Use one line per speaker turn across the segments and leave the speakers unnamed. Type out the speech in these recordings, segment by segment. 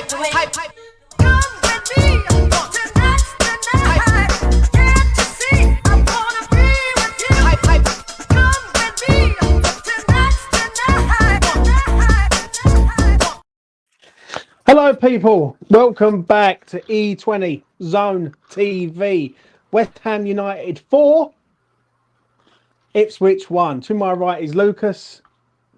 Hello, people. Welcome back to E20 Zone TV. West Ham United 4, Ipswich 1. To my right is Lucas,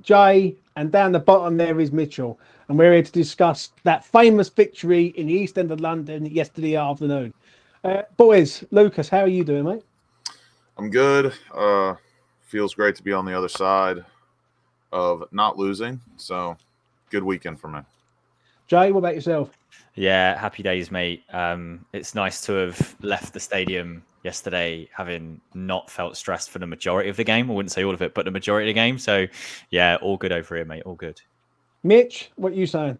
Jay, and down the bottom there is Mitchell. And we're here to discuss that famous victory in the East End of London yesterday afternoon. Boys, Lucas, how are you doing, mate?
I'm good. Feels great to be on the other side of not losing. So, good weekend for me.
Jay, what about yourself?
Yeah, happy days, mate. It's nice to have left the stadium yesterday having not felt stressed for the majority of the game. I wouldn't say all of it, but the majority of the game. So, yeah, all good over here, mate. All good.
Mitch, what are you saying?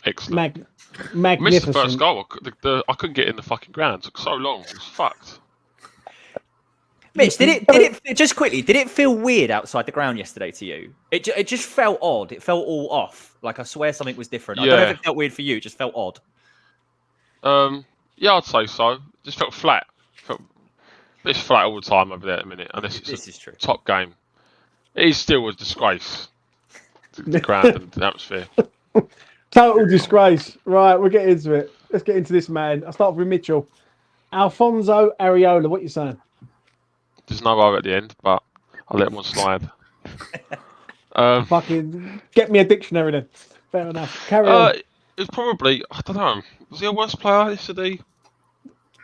Excellent.
Magnificent.
Missed the first goal. I couldn't get in the fucking ground. It took so long. It was fucked.
Mitch, did it just quickly? Did it feel weird outside the ground yesterday to you? It just felt odd. It felt all off. Like I swear something was different.
Yeah.
I don't know if it felt weird for you. It just felt odd.
Yeah, I'd say so. It just felt flat. It's flat all the time over there at the minute. And this is
true.
Top game. It is still a disgrace. The ground and the atmosphere.
Total disgrace. Right, we'll get into it. Let's get into this, man. I'll start with Mitchell. Alfonso Areola, what are you saying?
There's no O at the end, but I'll let one slide.
Fucking get me a dictionary then. Fair enough. Carry on.
It was probably, I don't know, was he a worse player yesterday?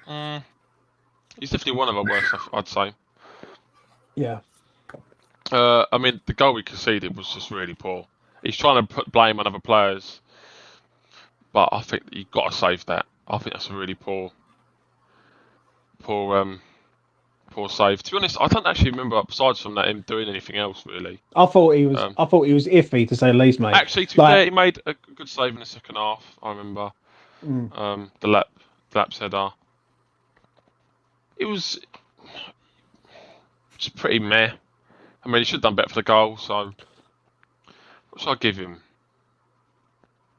He's definitely one of our worst, I'd say.
Yeah.
I mean, the goal we conceded was just really poor. He's trying to put blame on other players, but I think you've got to save that. I think that's a really poor save. To be honest, I don't actually remember, besides from that, him doing anything else really.
I thought he was iffy, to say the least, mate.
Actually, to be fair, he made a good save in the second half. I remember the lapse header. It was just pretty meh. I mean, he should have done better for the goal. So, what should I give him?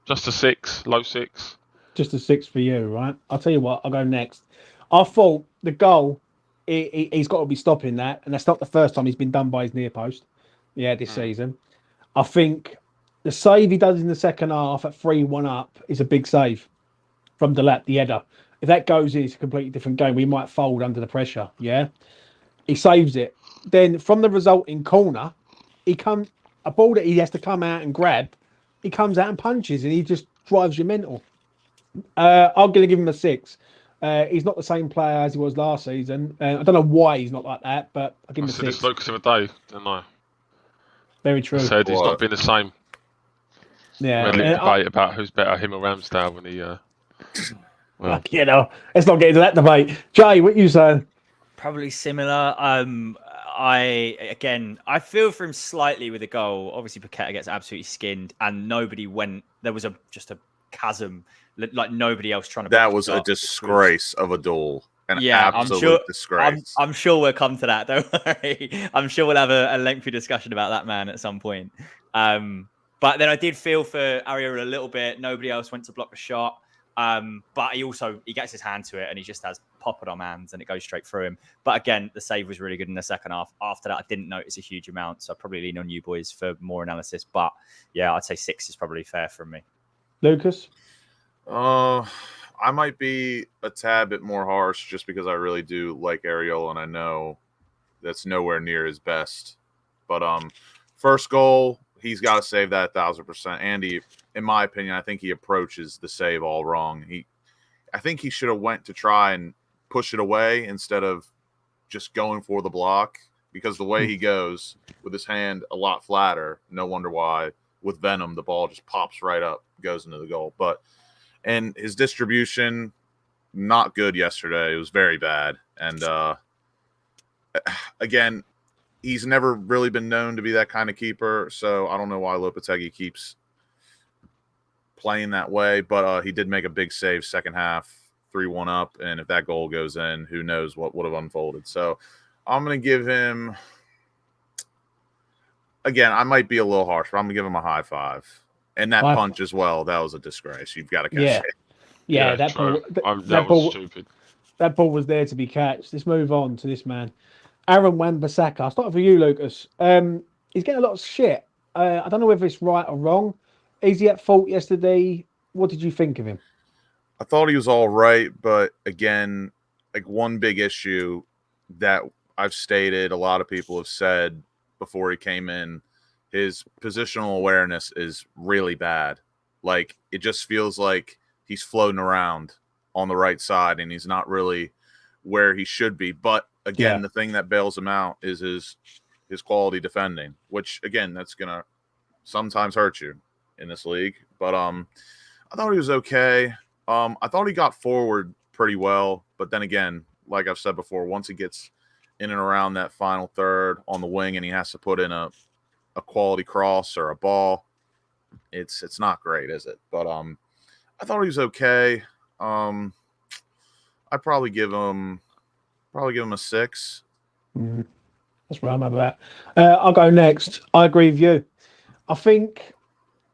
Just a 6, low 6.
Just a 6 for you, right? I'll tell you what. I'll go next. I thought the goal. He's got to be stopping that, and that's not the first time he's been done by his near post. Yeah, this season. I think the save he does in the second half at 3-1 up is a big save from the header. If that goes in, it's a completely different game. We might fold under the pressure. Yeah, he saves it. Then from the resulting corner, a ball that he has to come out and grab. He comes out and punches, and he just drives you mental. I'm going to give him a 6. He's not the same player as he was last season. I don't know why he's not like that, but I'll give him a 6.
I said this focus of a day, didn't I?
Very true.
I said he's not been the same.
Yeah.
We had a debate about who's better, him or Ramsdale when he...
well, you know, let's not get into that debate. Jay, what you saying?
Probably similar. I feel for him slightly with the goal. Obviously, Paqueta gets absolutely skinned, and nobody went. There was just a chasm, like nobody else trying to.
That was a disgrace of a duel. An absolute disgrace.
I'm sure we'll come to that. Don't worry. I'm sure we'll have a lengthy discussion about that man at some point. But then I did feel for Areola a little bit. Nobody else went to block the shot. But he gets his hand to it and he just has poppadom hands and it goes straight through him. But again, the save was really good in the second half. After that, I didn't notice a huge amount. So I'd probably lean on you boys for more analysis. But yeah, I'd say 6 is probably fair from me.
Lucas?
I might be a tad bit more harsh just because I really do like Areola and I know that's nowhere near his best. But first goal, he's got to save that 1,000%. Andy, in my opinion, I think he approaches the save all wrong. I think he should have went to try and push it away instead of just going for the block, because the way he goes with his hand a lot flatter, no wonder why with Venom the ball just pops right up, goes into the goal. And his distribution, not good yesterday. It was very bad. And again, he's never really been known to be that kind of keeper, so I don't know why Lopetegui keeps playing that way, but he did make a big save second half, 3-1 up, and if that goal goes in, who knows what would have unfolded. So I'm going to give him, again, I might be a little harsh, but I'm going to give him a high 5. And that punch as well, that was a disgrace. You've got to catch it.
Yeah, that
true.
ball.
That was stupid.
That ball was there to be catched. Let's move on to this man, Wan-Bissaka. I'll start with you, Lucas. He's getting a lot of shit. I don't know whether it's right or wrong. Is he at fault yesterday? What did you think of him?
I thought he was all right, but again, like one big issue that I've stated, a lot of people have said before he came in, his positional awareness is really bad. Like, it just feels like he's floating around on the right side and he's not really where he should be. But again, the thing that bails him out is his quality defending, which again, that's gonna sometimes hurt you in this league. But I thought he was okay. I thought he got forward pretty well, but then again, like I've said before, once he gets in and around that final third on the wing and he has to put in a quality cross or a ball, it's not great, is it? But I thought he was okay. I'd probably give him a 6.
That's where I'm at that. I'll go next. I agree with you. I think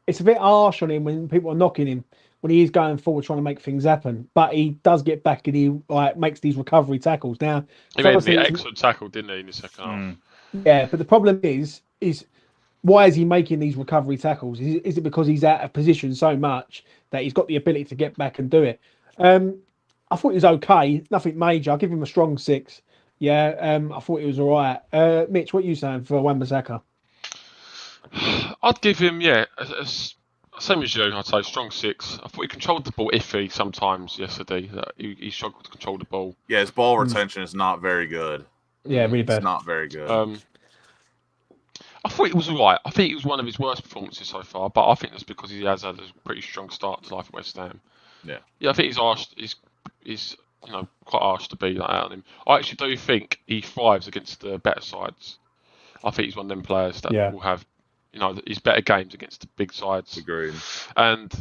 it's a bit harsh on him when people are knocking him when he is going forward trying to make things happen. But he does get back and he makes these recovery tackles. Now
he made the excellent tackle, didn't he, in the second half?
Yeah, but the problem is why is he making these recovery tackles? Is it because he's out of position so much that he's got the ability to get back and do it? I thought he was okay, nothing major. I'll give him a strong 6. Yeah, I thought he was all right. Mitch, what are you saying for Wan-Bissaka?
I'd give him, same as you, I'd say strong 6. I thought he controlled the ball iffy sometimes yesterday. He struggled to control the ball.
Yeah, his ball retention is not very good.
Yeah, really bad.
It's not very good.
I thought it was all right. I think it was one of his worst performances so far, but I think that's because he has had a pretty strong start to life at West Ham. Yeah, I think he's harsh. He's quite harsh to be like that on him. I actually do think he thrives against the better sides. I think he's one of them players that will have, his better games against the big sides.
Agreed.
And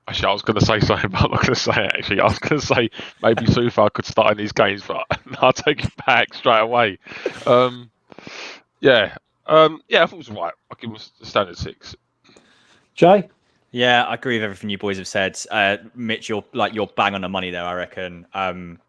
actually, I was going to say something, but I'm not going to say it. Actually, I was going to say maybe Soucek could start in these games, but I'll take it back straight away. I thought it was right. I'll give him a standard 6.
Jay?
Yeah, I agree with everything you boys have said. Mitch, you're bang on the money there, I reckon.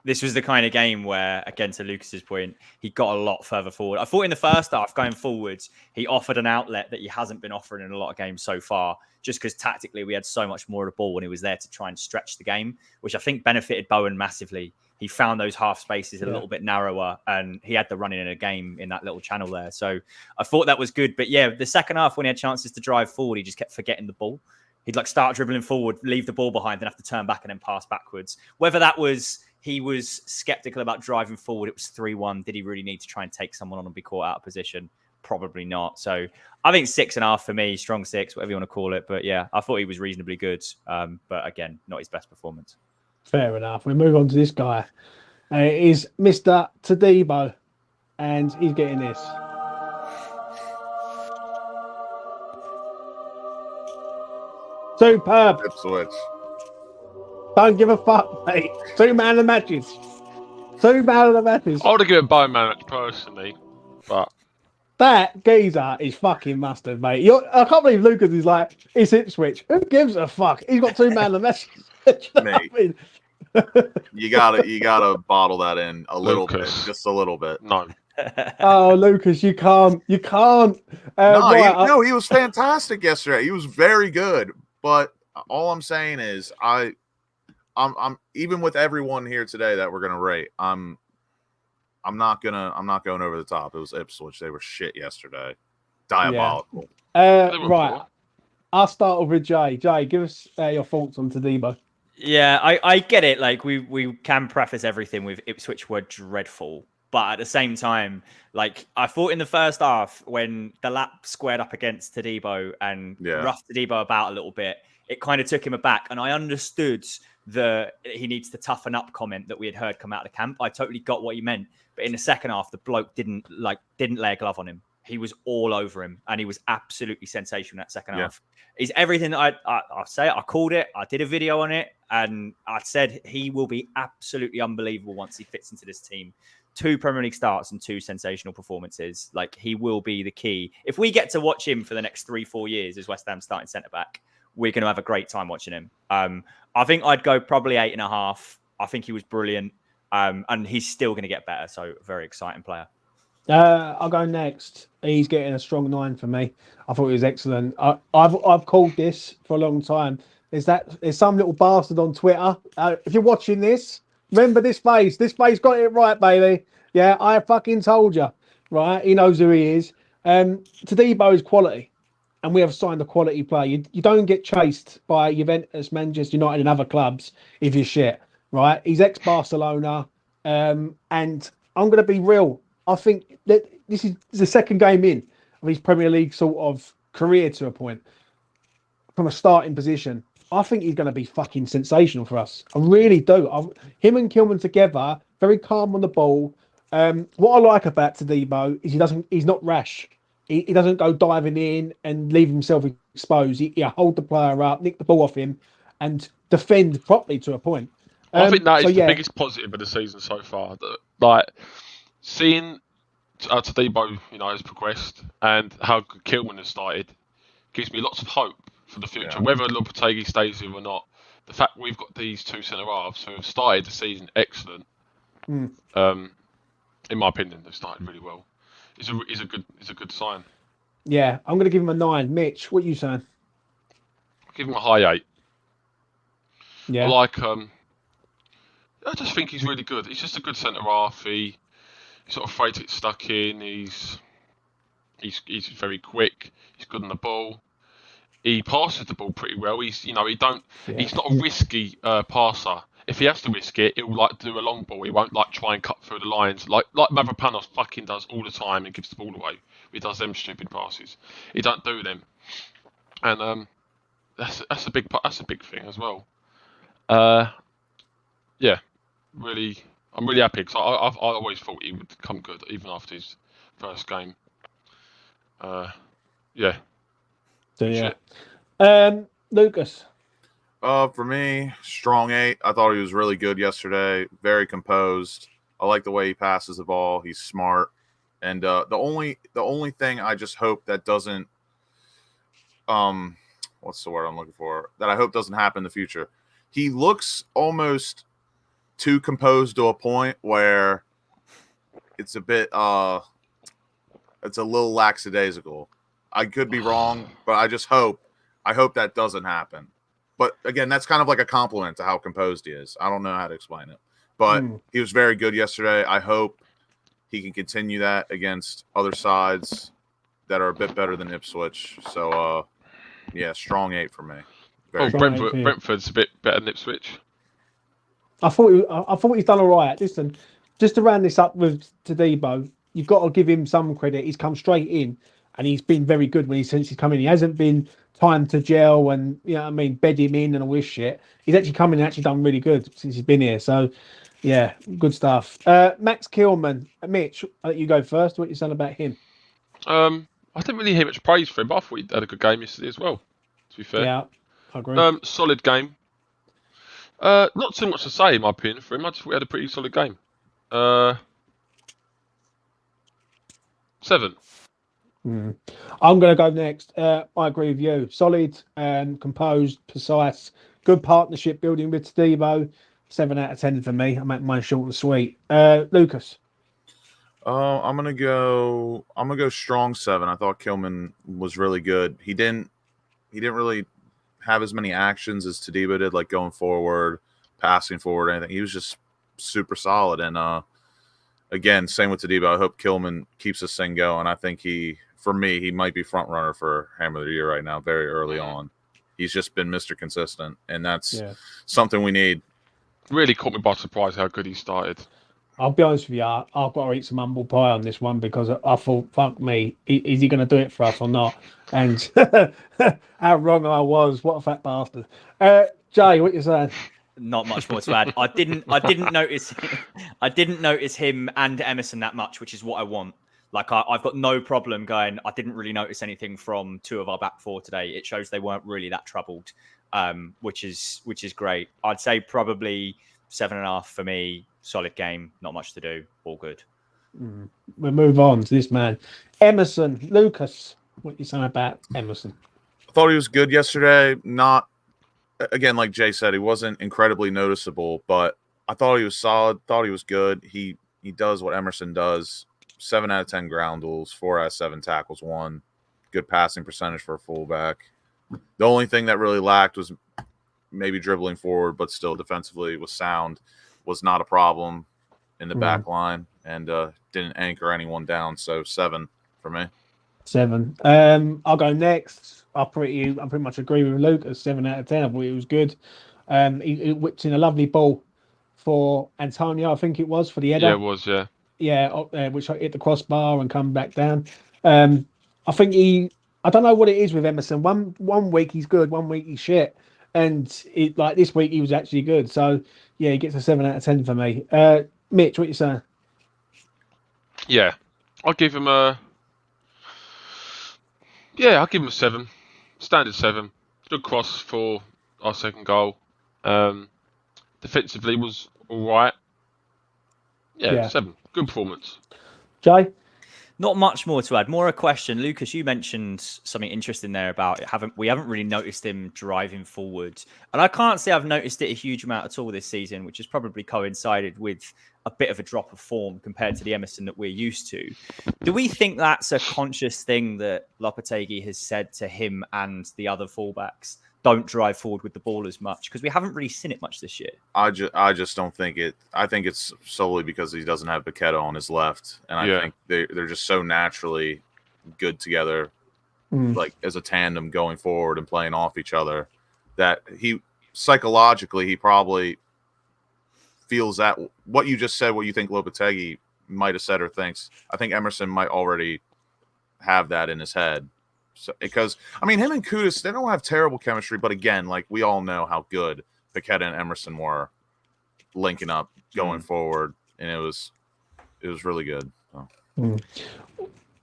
This was the kind of game where, again, to Lucas's point, he got a lot further forward. I thought in the first half, going forwards, he offered an outlet that he hasn't been offering in a lot of games so far, just because tactically we had so much more of the ball when he was there to try and stretch the game, which I think benefited Bowen massively. He found those half spaces a little bit narrower and he had the running in a game in that little channel there. So I thought that was good. But yeah, the second half, when he had chances to drive forward, he just kept forgetting the ball. He'd start dribbling forward, leave the ball behind, then have to turn back and then pass backwards. Whether that was he was skeptical about driving forward, it was 3-1. Did he really need to try and take someone on and be caught out of position? Probably not. So I think 6.5 for me, strong 6, whatever you want to call it. But yeah, I thought he was reasonably good. But again, not his best performance.
Fair enough. We move on to this guy. It is Mr. Todibo, and he's getting this. Superb.
Ipswich.
Don't give a fuck, mate. 2 man of the matches. 2 man of the matches.
I would have given Bowen man personally, but
that geezer is fucking mustard, mate. I can't believe Lucas is like, it's Ipswich. Who gives a fuck? He's got 2 man of the matches.
Mate, you gotta bottle that in a little bit, just a little bit.
No.
Oh, Lucas, you can't. You can't.
No, he was fantastic yesterday. He was very good. But all I'm saying is, I'm even with everyone here today that we're gonna rate, I'm not going over the top. It was Ipswich. They were shit yesterday. Diabolical.
Right. I'll start with Jay. Jay, give us your thoughts on Todibo.
Yeah, I get it. We can preface everything with Ipswich were dreadful. But at the same time, I thought in the first half when the lap squared up against Todibo and roughed Todibo about a little bit, it kind of took him aback. And I understood the he needs to toughen up comment that we had heard come out of the camp. I totally got what he meant. But in the second half, the bloke didn't lay a glove on him. He was all over him, and he was absolutely sensational in that second half. He's everything that I say. I called it. I did a video on it, and I said he will be absolutely unbelievable once he fits into this team. 2 Premier League starts and 2 sensational performances. Like, he will be the key. If we get to watch him for the next 3-4 years as West Ham starting centre-back, we're going to have a great time watching him. I think I'd go probably 8.5. I think he was brilliant. And he's still going to get better. So, very exciting player.
I'll go next. He's getting a strong 9 for me. I thought he was excellent. I've called this for a long time. There's some little bastard on Twitter. If you're watching this, remember this face. This face got it right, baby. Yeah, I fucking told you. Right? He knows who he is. Todibo is quality, and we have signed a quality player. You don't get chased by Juventus, Manchester United, and other clubs if you're shit. Right? He's ex-Barcelona, and I'm going to be real. I think that this is the second game in of his Premier League sort of career to a point from a starting position. I think he's going to be fucking sensational for us. I really do. Him and Kilman together, very calm on the ball. What I like about Todibo is he's not rash. He doesn't go diving in and leave himself exposed. He hold the player up, nick the ball off him, and defend properly to a point.
I think that is the biggest positive of the season so far. Like, seeing Todibo, has progressed and how good Kilman has started gives me lots of hope for the future. Yeah. Whether Lopetegui stays here or not, the fact we've got these 2 centre halves who have started the season excellent, in my opinion, they've started really well. Is a good sign.
Yeah, I'm going to give him a 9. Mitch, what are you saying?
I'll give him a high 8.
Yeah,
I just think he's really good. He's just a good centre half. He's sort of afraid to get stuck in. He's very quick. He's good on the ball. He passes the ball pretty well. He's not a risky passer. If he has to risk it, he'll do a long ball. He won't try and cut through the lines like Mavropanos fucking does all the time and gives the ball away. He does them stupid passes. He don't do them, and that's a big thing as well. Yeah, really, I'm really happy because I always thought he would come good even after his first game. Yeah.
So yeah. Lucas.
For me, strong 8. I thought he was really good yesterday. Very composed. I like the way he passes the ball. He's smart. And the only thing I just hope that doesn't what's the word I'm looking for? That I hope doesn't happen in the future. He looks almost too composed to a point where it's a bit it's a little lackadaisical. I could be wrong, but I hope that doesn't happen. But again, that's kind of like a compliment to how composed he is. I don't know how to explain it. But he was very good yesterday. I hope he can continue that against other sides that are a bit better than Ipswich. So yeah, strong 8 for me.
Brentford's a bit better than Ipswich.
I thought he's done all right. Listen, just to round this up with Todibo, you've got to give him some credit. He's come straight in and he's been very good since he's come in. He hasn't been time to gel and bed him in and all this shit. He's actually come in and actually done really good since he's been here. So yeah, good stuff. Max Kilman, Mitch, I'll let you go first. What you saying about him?
I didn't really hear much praise for him, but I thought he had a good game yesterday as well. To be fair,
yeah, I agree.
Solid game. Not too much to say in my opinion for him. I just thought he had a pretty solid game. 7.
I'm going to go next. I agree with you. Solid, composed, precise, good partnership building with Todibo. 7 out of 10 for me. I make mine short and sweet. Lucas.
I'm gonna go strong 7. I thought Kilman was really good. He didn't really have as many actions as Todibo did, like going forward, passing forward, anything. He was just super solid. And again, same with Todibo. I hope Kilman keeps this thing going. I think he might be front runner for Hammer of the Year right now, very early on. He's just been Mr. Consistent, and that's something we need.
Really caught me by surprise how good he started.
I'll be honest with you, I've got to eat some humble pie on this one because I thought, fuck me, is he going to do it for us or not? And how wrong I was. What a fat bastard. Jay, what you saying?
Not much more to add. I didn't notice him and Emerson that much, which is what I want. Like I've got no problem going. I didn't really notice anything from 2 of our back 4 today. It shows they weren't really that troubled, which is great. I'd say probably 7.5 for me. solid game, not much to do, all good.
We'll move on to this man, Emerson. Lucas, what you saying about Emerson?
I thought he was good yesterday. Not, again, like Jay said, he wasn't incredibly noticeable, but I thought he was solid. Thought he was good. He does what Emerson does. 7 out of 10 ground duels, 4 out of 7 tackles won. Good passing percentage for a fullback. The only thing that really lacked was maybe dribbling forward, but still defensively was sound. Was not a problem in the back line, and didn't anchor anyone down. So 7 for me.
7. I'll go next. I pretty much agree with Lucas. 7 out of 10. I thought it was good. He whipped in a lovely ball for Antonio, I think it was, for the header.
Yeah, it was, yeah.
Yeah, which hit the crossbar and come back down. I think I don't know what it is with Emerson. One week he's good, one week he's shit. And this week he was actually good. So, yeah, he gets a 7 out of 10 for me. Mitch, what you saying?
Yeah, I'll give him a 7. Standard 7. Good cross for our second goal. Defensively was all right. Yeah, 7. Good performance.
Jay?
Not much more to add. More a question. Lucas, you mentioned something interesting there about we haven't really noticed him driving forward. And I can't say I've noticed it a huge amount at all this season, which has probably coincided with a bit of a drop of form compared to the Emerson that we're used to. Do we think that's a conscious thing that Lopetegui has said to him and the other fullbacks? Don't drive forward with the ball as much, because we haven't really seen it much this year.
I just don't think it. I think it's solely because he doesn't have Paqueta on his left, and I think they're just so naturally good together, like as a tandem going forward and playing off each other, that he psychologically he probably feels that what you just said, what you think Lopetegui might have said or thinks. I think Emerson might already have that in his head. So, because I mean, him and Kudus, they don't have terrible chemistry, but again, like we all know how good Paqueta and Emerson were linking up going forward, and it was really good. So.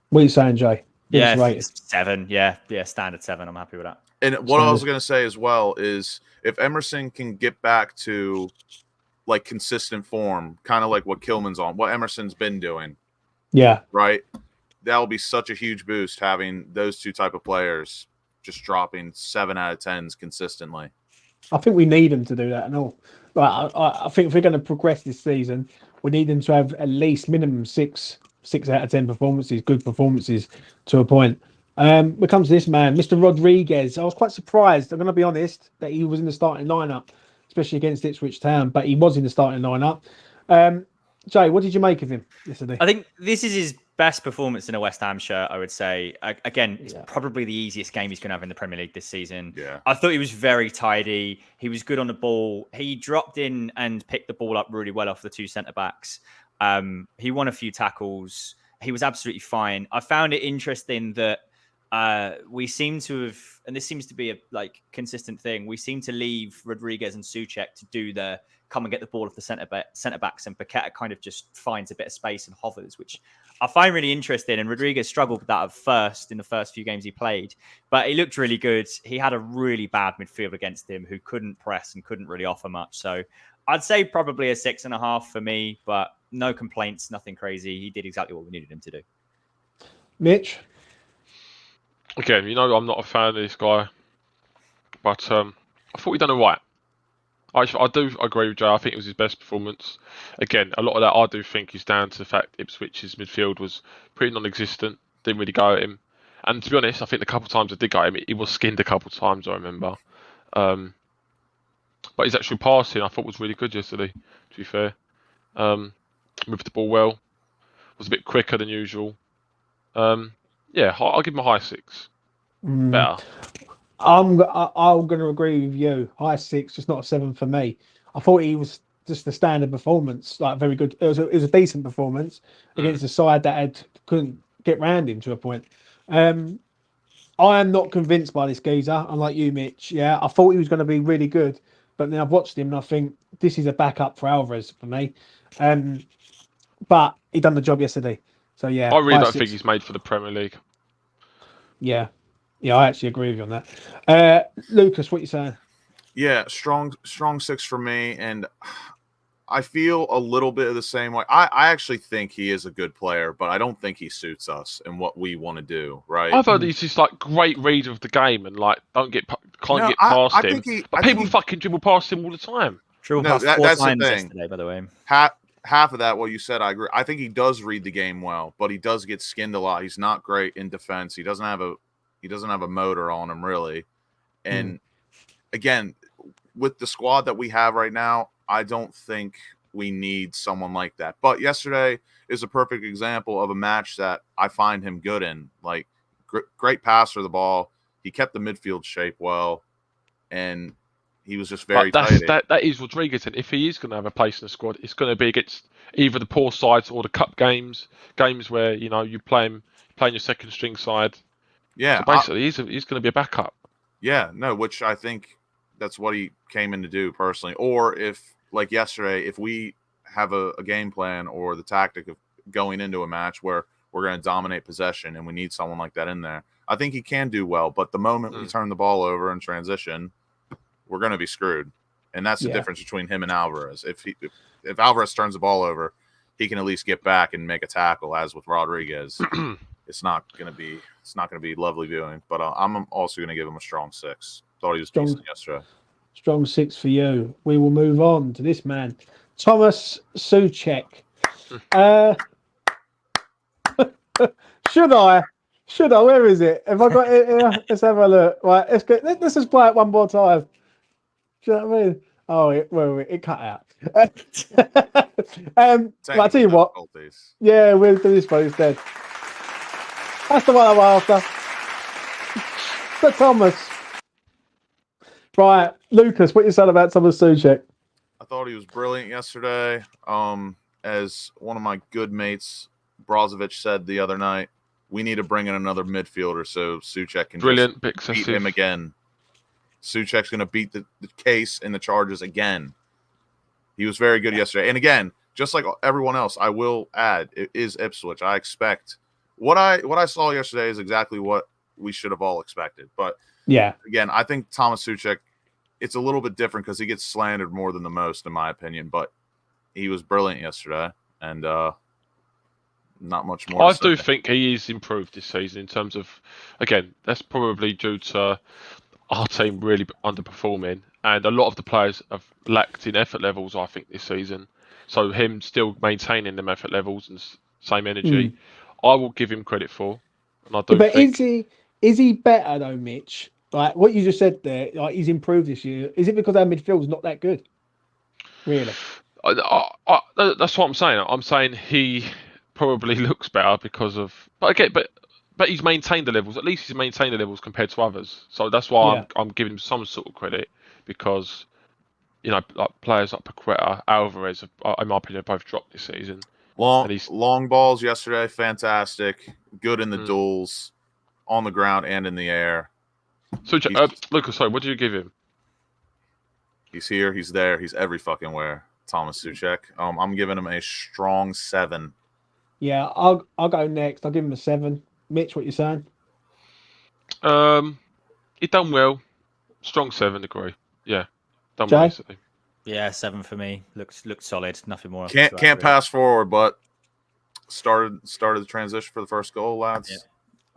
What are you saying, Jay?
Yeah, right. 7. Yeah, standard 7. I'm happy with that.
And what I was going to say as well is if Emerson can get back to like consistent form, kind of like what Kilman's on, what Emerson's been doing.
Yeah.
Right. That'll be such a huge boost having those two type of players just dropping 7 out of 10s consistently.
I think we need them to do that and all. Like, I think if we're going to progress this season, we need them to have at least minimum 6 out of 10 performances, good performances to a point. When it comes to this man, Mr. Rodriguez, I was quite surprised, I'm going to be honest, that he was in the starting lineup, especially against Ipswich Town, but he was in the starting lineup. Jay, what did you make of him yesterday?
I think this is his best performance in a West Ham shirt, I would say. Again, it's probably the easiest game he's going to have in the Premier League this season.
Yeah.
I thought he was very tidy. He was good on the ball. He dropped in and picked the ball up really well off the 2 centre-backs. He won a few tackles. He was absolutely fine. I found it interesting that we seem to have, and this seems to be a consistent thing, we seem to leave Rodriguez and Soucek to do the come and get the ball off the centre-backs, and Paqueta kind of just finds a bit of space and hovers, which I find really interesting. And Rodriguez struggled with that at first in the first few games he played, but he looked really good. He had a really bad midfield against him who couldn't press and couldn't really offer much. So I'd say probably a 6.5 for me, but no complaints, nothing crazy. He did exactly what we needed him to do.
Mitch?
Again,
I'm not a fan of this guy, but I thought he done all right. I do agree with Jay. I think it was his best performance. Again, a lot of that I do think is down to the fact Ipswich's midfield was pretty non-existent. Didn't really go at him. And to be honest, I think the couple of times I did go at him, he was skinned a couple of times, I remember. But his actual passing, I thought, was really good yesterday, to be fair. Moved the ball well. Was a bit quicker than usual. I'll give him a high 6. Better.
I'm going to agree with you. High 6, just not a 7 for me. I thought he was just a standard performance, like very good. It was a decent performance against a side that couldn't get round him to a point. I am not convinced by this geezer, unlike you, Mitch. Yeah, I thought he was going to be really good, but then I've watched him and I think this is a backup for Alvarez for me. But he done the job yesterday. So yeah,
I really don't think he's made for the Premier League.
Yeah, I actually agree with you on that. Lucas, what you saying?
Yeah, strong 6 for me, and I feel a little bit of the same way. I actually think he is a good player, but I don't think he suits us and what we want to do, right?
I've heard he's just like great reader of the game and like can't get past him. But people fucking dribble past him all the time.
Dribble past four times yesterday, by the way.
Half of that, what you said, I agree. I think he does read the game well, but he does get skinned a lot. He's not great in defense. He doesn't have a motor on him really. And again, with the squad that we have right now, I don't think we need someone like that. But yesterday is a perfect example of a match that I find him good in. Like, great passer of the ball. He kept the midfield shape well, and he was just very tight.
That is Rodriguez, and if he is going to have a place in the squad, it's going to be against either the poor sides or the cup games where you playing your second string side.
Yeah,
so basically, he's going to be a backup.
Yeah, no, which I think that's what he came in to do personally. Or if, like yesterday, if we have a game plan or the tactic of going into a match where we're going to dominate possession and we need someone like that in there, I think he can do well. But the moment we turn the ball over in transition, we're going to be screwed. And that's the difference between him and Alvarez. If Alvarez turns the ball over, he can at least get back and make a tackle. As with Rodriguez, it's not going to be lovely viewing. But I'm also going to give him a strong 6. Thought he was decent yesterday.
Strong 6 for you. We will move on to this man, Thomas Soucek. Should I? Where is it? Have I got it here? Let's have a look. Right, let's just play it one more time. Do you know what I mean? Oh, it cut out. I'll tell you what. Yeah, we'll do this one instead. That's the one I'm after. But Thomas. Right, Lucas, what you said about Thomas Soucek?
I thought he was brilliant yesterday. As one of my good mates, Brozovic, said the other night, we need to bring in another midfielder so Soucek can beat him again. Soucek's going to beat the case and the charges again. He was very good yesterday. And again, just like everyone else, I will add, it is Ipswich. I expect what I saw yesterday is exactly what we should have all expected. But
yeah, again,
I think Thomas Soucek, it's a little bit different because he gets slandered more than the most, in my opinion. But he was brilliant yesterday, and not much more.
I do think he is improved this season in terms of, again, that's probably due to our team really underperforming, and a lot of the players have lacked in effort levels, I think, this season. So him still maintaining them effort levels and same energy, I will give him credit for. And I do
but
think...
is he better though, Mitch? Like what you just said there, like he's improved this year. Is it because our midfield's not that good? Really?
That's what I'm saying. I'm saying he probably looks better because of, but he's maintained the levels. At least he's maintained the levels compared to others. So that's why I'm giving him some sort of credit because, like players like Paqueta, Alvarez, in my opinion, both dropped this season.
Long balls yesterday, fantastic. Good in the duels, on the ground and in the air.
So, Lucas, sorry, what do you give him?
He's here, he's there, he's every fucking where. Thomas Soucek. I'm giving him a strong 7.
Yeah, I'll go next. I'll give him a 7. Mitch, what you saying?
He done well. Strong 7, agree. Yeah, done
Jay?
well yesterday.
Yeah, 7 for me. Looks solid. Nothing more.
Can't pass forward, but started the transition for the first goal, lads.
Yeah.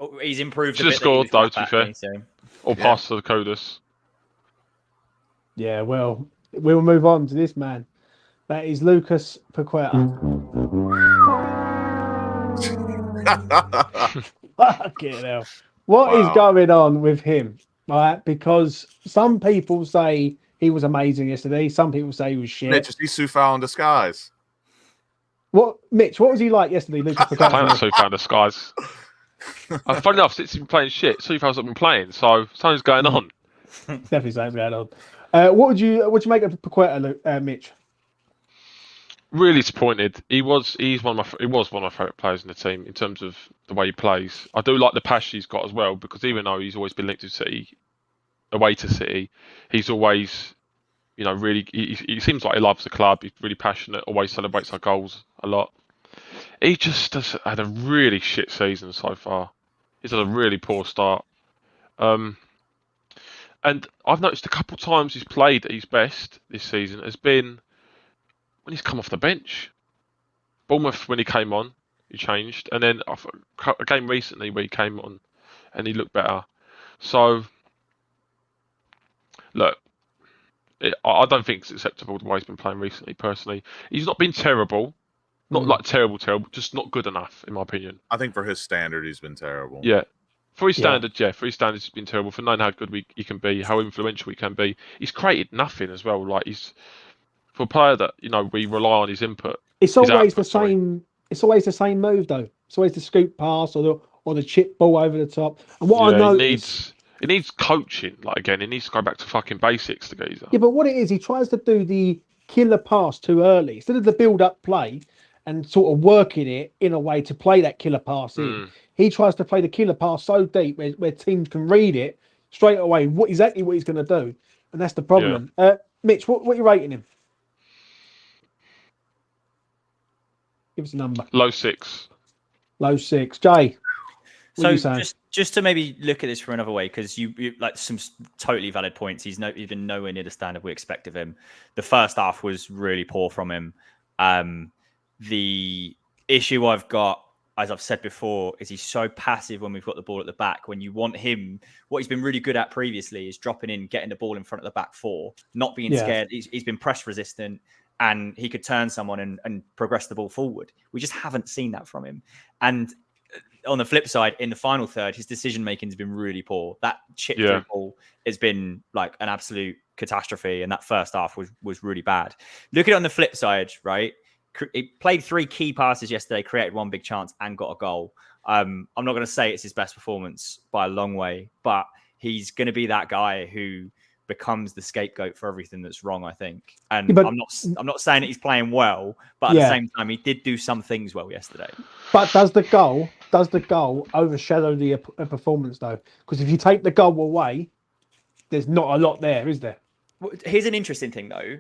Oh, he's improved.
Should have scored though, to be fair. Or pass to the Kudus.
Yeah, well, we'll move on to this man. That is Lucas Paqueta. Fucking hell. What is going on with him? Right? Because some people say he was amazing yesterday. Some people say he was shit.
Mitch, is he Soufal in disguise?
Mitch, what was he like yesterday, Lucas Paqueta?
Playing like Soufal in disguise. Funny enough, since he's been playing shit, Soufal's not been playing, so something's going on.
Definitely something's going on. What would you make of Paqueta, Mitch?
Really disappointed. He was one of my favourite players in the team in terms of the way he plays. I do like the passion he's got as well, because even though he's always been linked to City, away to City, he's always, really. He seems like he loves the club. He's really passionate. Always celebrates our goals a lot. He just had a really shit season so far. He's had a really poor start. And I've noticed a couple of times he's played at his best this season has been when he's come off the bench. Bournemouth, when he came on, he changed, and then a game recently where he came on and he looked better. So, look, I don't think it's acceptable the way he's been playing recently. Personally, he's not been terrible, not like terrible, just not good enough in my opinion.
I think for his standard, he's been terrible.
Yeah, for his standard, for his standards, he's been terrible. For knowing how good he can be, how influential he can be, he's created nothing as well. Like he's for a player that we rely on his input.
It's always the same. It's always the same move though. It's always the scoop pass or the chip ball over the top. And what I know
it needs coaching. Like again, it needs to go back to fucking basics, the geezer.
Yeah, but what it is, he tries to do the killer pass too early instead of the build-up play and sort of working it in a way to play that killer pass in. He tries to play the killer pass so deep where teams can read it straight away exactly what he's going to do, and that's the problem. Yeah. Mitch, what are you rating him? Give us a number.
Low 6.
Low 6. Jay.
So just to maybe look at this from another way, because you like some totally valid points. He's been nowhere near the standard we expect of him. The first half was really poor from him. The issue I've got, as I've said before, is he's so passive when we've got the ball at the back. When you want him, what he's been really good at previously is dropping in, getting the ball in front of the back four, not being scared. He's been press resistant, and he could turn someone and progress the ball forward. We just haven't seen that from him. And on the flip side, in the final third, his decision-making has been really poor. That chip through ball has been like an absolute catastrophe, and that first half was really bad. Look at it on the flip side, right? He played 3 key passes yesterday, created 1 big chance, and got a goal. I'm not going to say it's his best performance by a long way, but he's going to be that guy who becomes the scapegoat for everything that's wrong, I think. And I'm not saying that he's playing well, but at the same time, he did do some things well yesterday.
But does the goal overshadow the performance though? Because if you take the goal away, there's not a lot there, is there?
Here's an interesting thing though.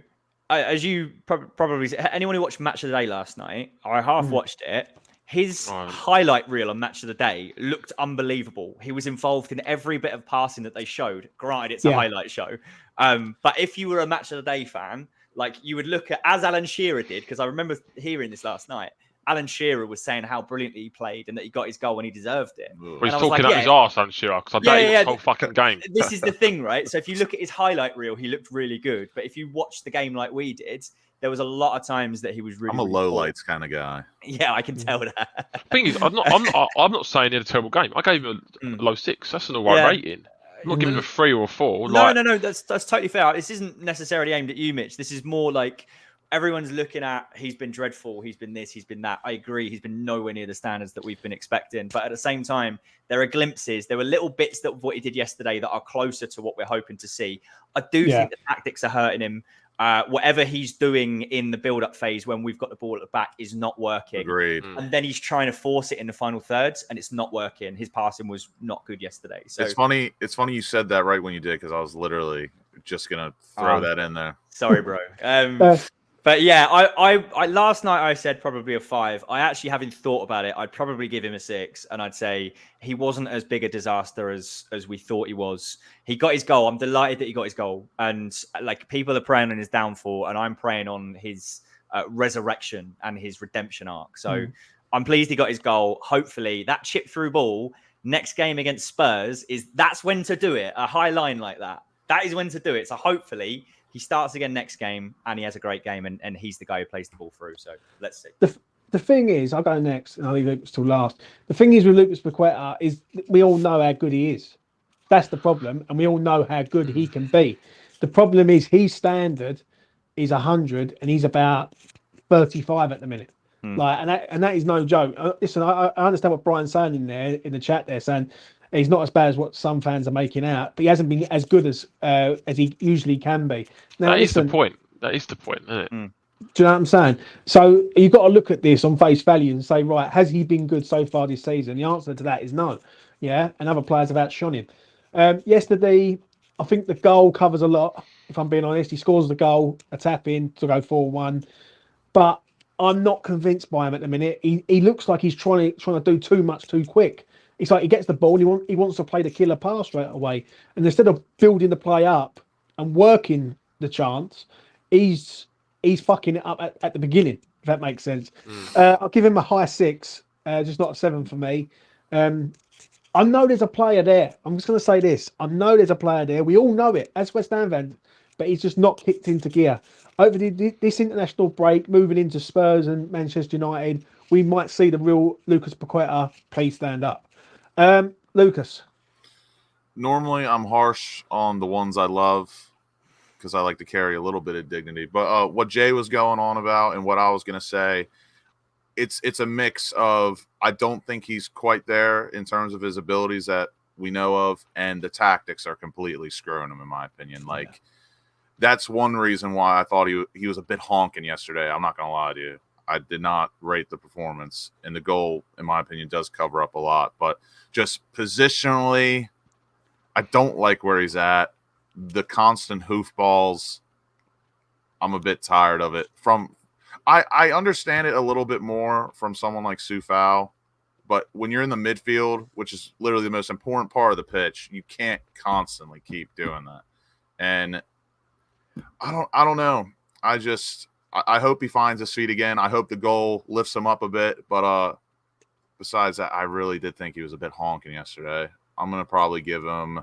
As you probably, anyone who watched Match of the Day last night, I half watched it. His highlight reel on Match of the Day looked unbelievable. He was involved in every bit of passing that they showed. Granted, it's a highlight show. But if you were a Match of the Day fan, like you would look at, as Alan Shearer did, because I remember hearing this last night, Alan Shearer was saying how brilliantly he played and that he got his goal when he deserved it.
Well, he's talking out his arse, Alan Shearer, because I doubt he watched the whole fucking game.
This is the thing, right? So if you look at his highlight reel, he looked really good. But if you watch the game like we did, there was a lot of times that he was really.
I'm a low lights kind of guy.
Yeah, I can tell that.
The thing is, I'm not saying he had a terrible game. I gave him a low 6. That's an alright rating. I'm not giving him a 3 or a 4.
No. That's totally fair. This isn't necessarily aimed at you, Mitch. This is more like everyone's looking at. He's been dreadful. He's been this. He's been that. I agree. He's been nowhere near the standards that we've been expecting. But at the same time, there are glimpses. There were little bits of what he did yesterday that are closer to what we're hoping to see. I do think the tactics are hurting him. Whatever he's doing in the build-up phase when we've got the ball at the back is not working.
Agreed.
And then he's trying to force it in the final thirds, and it's not working. His passing was not good yesterday. So
it's funny you said that right when you did, because I was literally just gonna throw that in there.
Sorry, bro. But yeah, I last night I said probably a 5. I actually, having thought about it, I'd probably give him a 6, and I'd say he wasn't as big a disaster as we thought he was. He got his goal. I'm delighted that he got his goal, and like people are praying on his downfall, and I'm praying on his resurrection and his redemption arc. So I'm pleased he got his goal. Hopefully, that chip through ball next game against Spurs that's when to do it. A high line like that is when to do it. So hopefully he starts again next game and he has a great game and he's the guy who plays the ball through. So let's see.
The thing is, I'll go next and I'll leave Lucas till last. The thing is with Lucas Paqueta is we all know how good he is. That's the problem. And we all know how good he can be. The problem is his standard is 100 and he's about 35 at the minute. Like, and that is no joke. Listen, I understand what Brian's saying in there in the chat there, saying he's not as bad as what some fans are making out, but he hasn't been as good as he usually can be. Now,
that is the point. That is the point, isn't it?
Do you know what I'm saying? So you've got to look at this on face value and say, right, has he been good so far this season? The answer to that is no. Yeah, and other players have outshone him. Yesterday, I think the goal covers a lot. If I'm being honest, he scores the goal, a tap in to go 4-1, but I'm not convinced by him at the minute. He looks like he's trying to do too much too quick. It's like he gets the ball, he wants to play the killer pass straight away, and instead of building the play up and working the chance, he's he's fucking it up at the beginning, if that makes sense. I'll give him a high 6, just not a 7 for me. I know there's a player there. I'm just going to say this. I know there's a player there. We all know it as West Ham fans, but he's just not kicked into gear. Over this international break, moving into Spurs and Manchester United, we might see the real Lucas Paqueta. Please stand up. Lucas.
Normally, I'm harsh on the ones I love because I like to carry a little bit of dignity. But what Jay was going on about and what I was going to say, it's a mix of I don't think he's quite there in terms of his abilities that we know of, and the tactics are completely screwing him, in my opinion. Like, that's one reason why I thought he was a bit honking yesterday. I'm not going to lie to you. I did not rate the performance, and the goal, in my opinion, does cover up a lot. But just positionally, I don't like where he's at. The constant hoofballs, I'm a bit tired of it. I understand it a little bit more from someone like Soufal, but when you're in the midfield, which is literally the most important part of the pitch, you can't constantly keep doing that. And I don't know. I hope he finds his feet again. I hope the goal lifts him up a bit. But besides that, I really did think he was a bit honking yesterday. I'm gonna probably give him.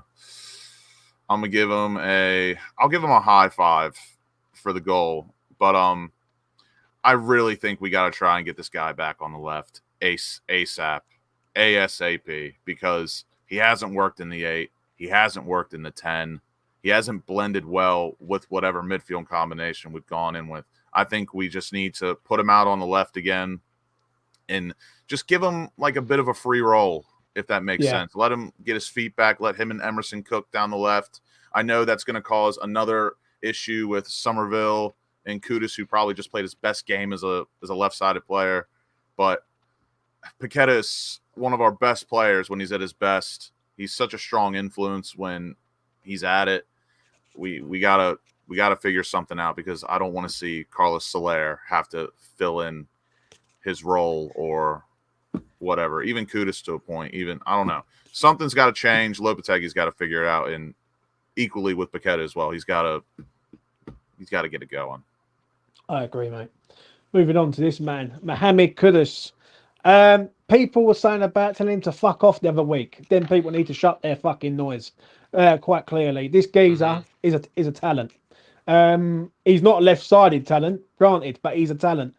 I'll give him a high 5 for the goal. But I really think we got to try and get this guy back on the left ASAP, because he hasn't worked in the 8. He hasn't worked in the 10. He hasn't blended well with whatever midfield combination we've gone in with. I think we just need to put him out on the left again and just give him like a bit of a free roll, if that makes sense. Let him get his feet back. Let him and Emerson cook down the left. I know that's going to cause another issue with Somerville and Kudus, who probably just played his best game as a left-sided player. But Paqueta is one of our best players when he's at his best. He's such a strong influence when he's at it. We gotta figure something out, because I don't want to see Carlos Soler have to fill in his role or whatever. Even Kudus to a point. I don't know. Something's got to change. Lopetegui's got to figure it out, and equally with Paqueta as well. He's got to get it going.
I agree, mate. Moving on to this man, Mohamed Kudus. People were saying about telling him to fuck off the other week. Then people need to shut their fucking noise. Quite clearly, this geezer is a talent. He's not a left-sided talent, granted, but he's a talent.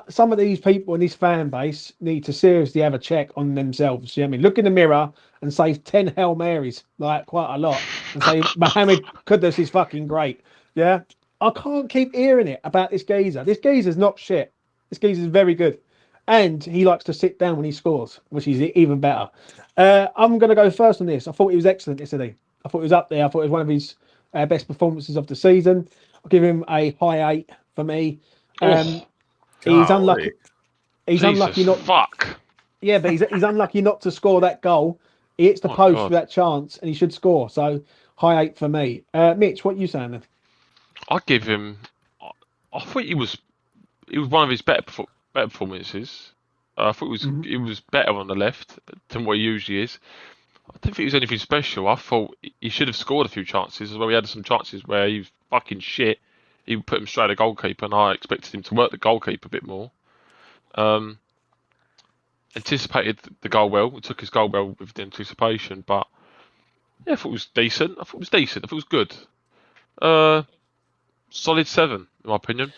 Some of these people in this fan base need to seriously have a check on themselves. You know what I mean? Look in the mirror and say 10 Hail Marys, like quite a lot, and say Mohamed Kudus is fucking great. Yeah, I can't keep hearing it about this geezer. This geezer's not shit. This geezer's very good, and he likes to sit down when he scores, which is even better. I'm going to go first on this. I thought he was excellent yesterday. I thought he was up there. I thought it was one of his best performances of the season. I'll give him a high 8 for me. He's unlucky. He's unlucky not.
Fuck.
Yeah, but he's unlucky not to score that goal. He hits the post for that chance, and he should score. So high 8 for me. Mitch, what are you saying then?
I'd give him. I thought it was one of his better performances. I thought it was better on the left than what he usually is. I didn't think it was anything special. I thought he should have scored a few chances as well. He had some chances where he was fucking shit. He put him straight at the goalkeeper, and I expected him to work the goalkeeper a bit more. Anticipated the goal well. We took his goal well with the anticipation, but yeah, I thought it was decent. I thought it was good. Solid 7, in my opinion.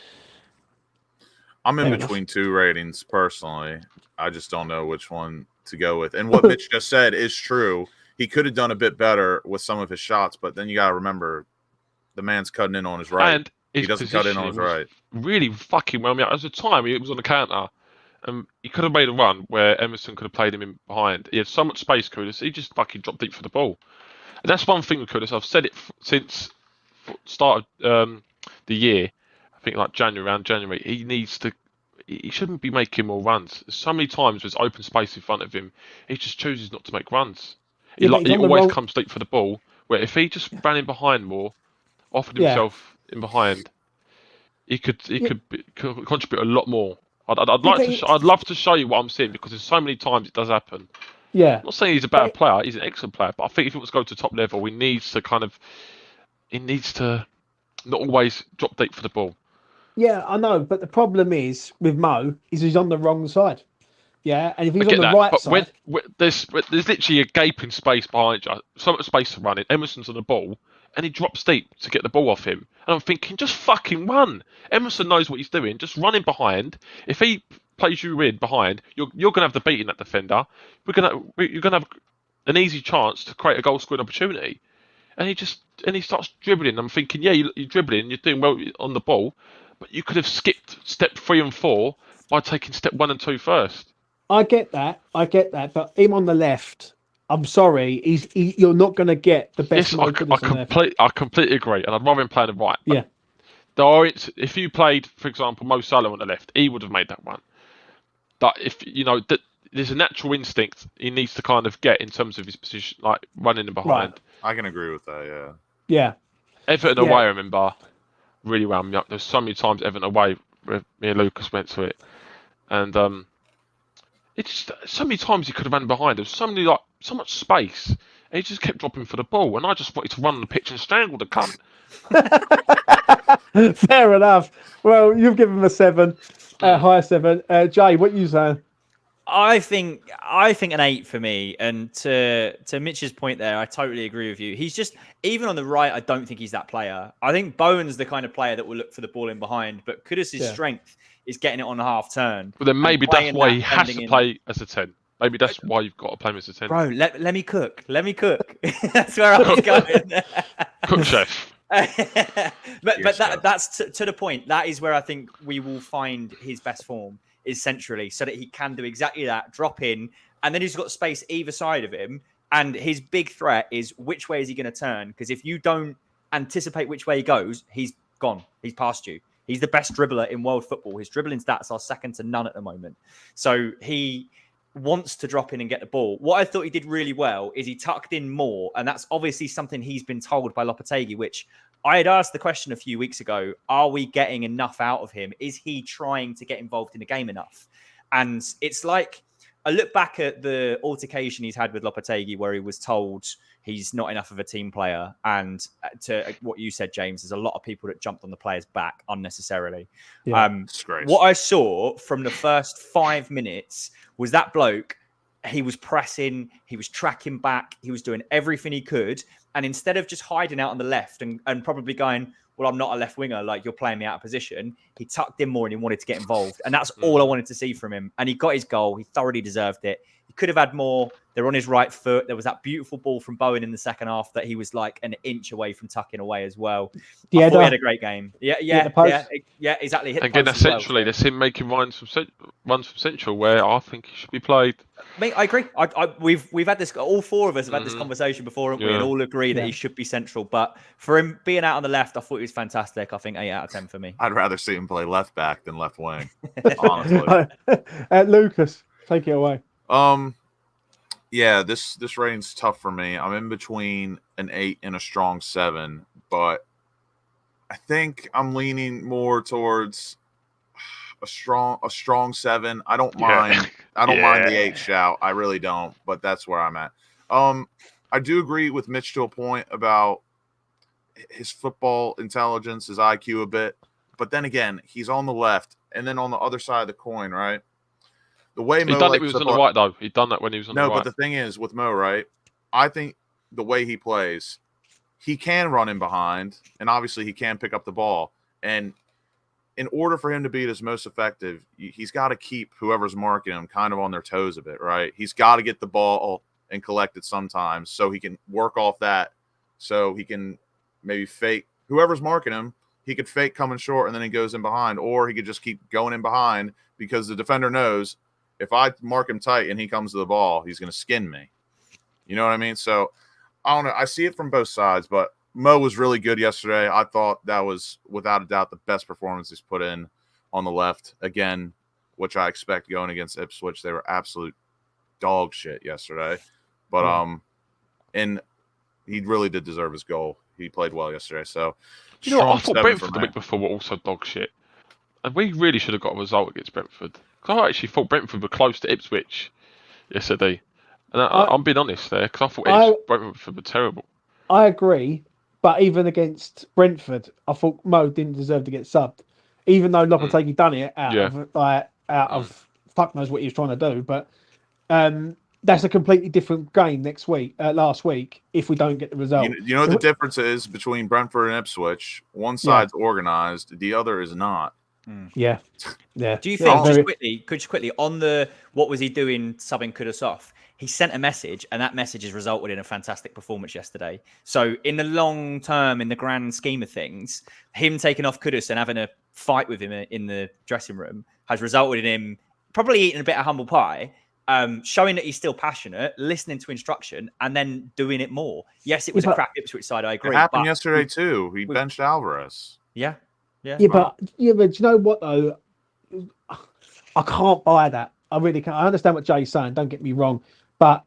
I'm in between 2 ratings, personally. I just don't know which one to go with. And what Mitch just said is true. He could have done a bit better with some of his shots, but then you got to remember the man's cutting in on his right.
And
he doesn't cut in on his right.
Really fucking well. I mean, at the time, he was on the counter. He could have made a run where Emerson could have played him in behind. He had so much space, Kudus. He just fucking dropped deep for the ball. And that's one thing with Kudus. I've said it since start of the year. I think like around January. He shouldn't be making more runs. So many times there's open space in front of him. He just chooses not to make runs. He always comes deep for the ball. Where if he just ran in behind more, offered himself in behind, he could contribute a lot more. I'd love to show you what I'm seeing, because there's so many times it does happen.
Yeah.
I'm not saying he's a bad player. He's an excellent player, but I think if he wants to go to top level, he needs to not always drop deep for the ball.
Yeah, I know, but the problem is with Mo is he's on the wrong side. Yeah, and if he's on the right
but
side,
when there's literally a gaping space behind you, so much space to run in. Emerson's on the ball, and he drops deep to get the ball off him. And I'm thinking, just fucking run. Emerson knows what he's doing. Just run in behind. If he plays you in behind, you're gonna have the beating that defender. You're gonna have an easy chance to create a goal scoring opportunity. And he starts dribbling. I'm thinking, yeah, you're dribbling, you're doing well on the ball, but you could have skipped step 3 and 4 by taking step 1 and 2 first.
I get that, but him on the left, I'm sorry, you're not going to get the best.
Yes, I completely agree, and I'd rather him play on the right.
Yeah.
If you played, for example, Mo Salah on the left, he would have made that one. But if that there's a natural instinct he needs to kind of get in terms of his position, like running in behind.
Right. I can agree with that. Yeah.
Yeah.
Everton away, I remember, really wound me up. There's so many times Everton away where me and Lucas went to it, and it's so many times he could have run behind. There was so much space, and he just kept dropping for the ball. And I just wanted to run on the pitch and strangle the cunt.
Fair enough. Well, you've given him a 7, higher 7. Jay, what are you saying?
I think an 8 for me. And to Mitch's point there, I totally agree with you. He's just, even on the right, I don't think he's that player. I think Bowen's the kind of player that will look for the ball in behind, but Kudus' strength is getting it on the half turn.
But then maybe that's why he has to play as a 10. Maybe that's why you've got to play him as a 10.
Bro, let me cook. Let me cook. That's where I was going.
Cook chef.
but that's to the point. That is where I think we will find his best form is centrally, so that he can do exactly that, drop in, and then he's got space either side of him. And his big threat is which way is he going to turn? Because if you don't anticipate which way he goes, he's gone. He's past you. He's the best dribbler in world football. His dribbling stats are second to none at the moment. So he wants to drop in and get the ball. What I thought he did really well is he tucked in more, and that's obviously something he's been told by Lopetegui, which I had asked the question a few weeks ago, are we getting enough out of him? Is he trying to get involved in the game enough? And it's like, I look back at the altercation he's had with Lopetegui where he was told he's not enough of a team player. And to what you said, James, there's a lot of people that jumped on the player's back unnecessarily.
Yeah,
what I saw from the first 5 minutes was that bloke, he was pressing, he was tracking back, he was doing everything he could. And instead of just hiding out on the left and probably going, well, I'm not a left winger, like you're playing me out of position, he tucked in more and he wanted to get involved. And that's all I wanted to see from him. And he got his goal. He thoroughly deserved it. He could have had more. They're on his right foot. There was that beautiful ball from Bowen in the second half that he was like an inch away from tucking away as well. I thought he had a great game. Yeah, exactly.
Again, that's centrally. That's him making runs from central where I think he should be played.
Mate, I agree. We've had this. All 4 of us have had this conversation before, haven't we? And all agree that he should be central. But for him being out on the left, I thought he was fantastic. I think 8 out of 10 for me.
I'd rather see him play left back than left wing. Honestly,
Lucas, take it away.
Yeah, this rating's tough for me. I'm in between an 8 and a strong 7, but I think I'm leaning more towards a strong 7. I don't mind. I don't mind the 8 shout. I really don't, but that's where I'm at. I do agree with Mitch to a point about his football intelligence, his IQ a bit, but then again, he's on the left, and then on the other side of the coin, right? The way
he done it when he was on the right, though. He done that when he was on the right.
No, but the thing is, with Mo, right, I think the way he plays, he can run in behind, and obviously he can pick up the ball. And in order for him to be his most effective, he's got to keep whoever's marking him kind of on their toes a bit, right? He's got to get the ball and collect it sometimes so he can work off that, so he can maybe fake whoever's marking him. He could fake coming short, and then he goes in behind, or he could just keep going in behind because the defender knows – if I mark him tight and he comes to the ball, he's going to skin me. You know what I mean? So, I don't know. I see it from both sides, but Mo was really good yesterday. I thought that was, without a doubt, the best performance he's put in on the left. Again, which I expect going against Ipswich. They were absolute dog shit yesterday. But, and he really did deserve his goal. He played well yesterday. So,
I thought Brentford the week before were also dog shit. And we really should have got a result against Brentford. I actually thought Brentford were close to Ipswich yesterday. And I'm being honest there, because I thought Brentford were terrible.
I agree, but even against Brentford, I thought Mo didn't deserve to get subbed. even though Lopetegui done it out
Yeah.
of fuck knows what he was trying to do. But that's a completely different game last week, if we don't get the result.
You know what the difference is between Brentford and Ipswich? One side's organized, the other is not.
Yeah.
Do you think, just quickly, on the what was he doing subbing Kudus off? He sent a message, and that message has resulted in a fantastic performance yesterday. So in the long term, in the grand scheme of things, him taking off Kudus and having a fight with him in the dressing room has resulted in him probably eating a bit of humble pie, showing that he's still passionate, listening to instruction, and then doing it more. Yes, it was a crap Ipswich side, I agree.
It happened yesterday too. He benched Alvarez.
Yeah, but do you know what though? I can't buy that. I really can't. I understand what Jay's saying. Don't get me wrong, but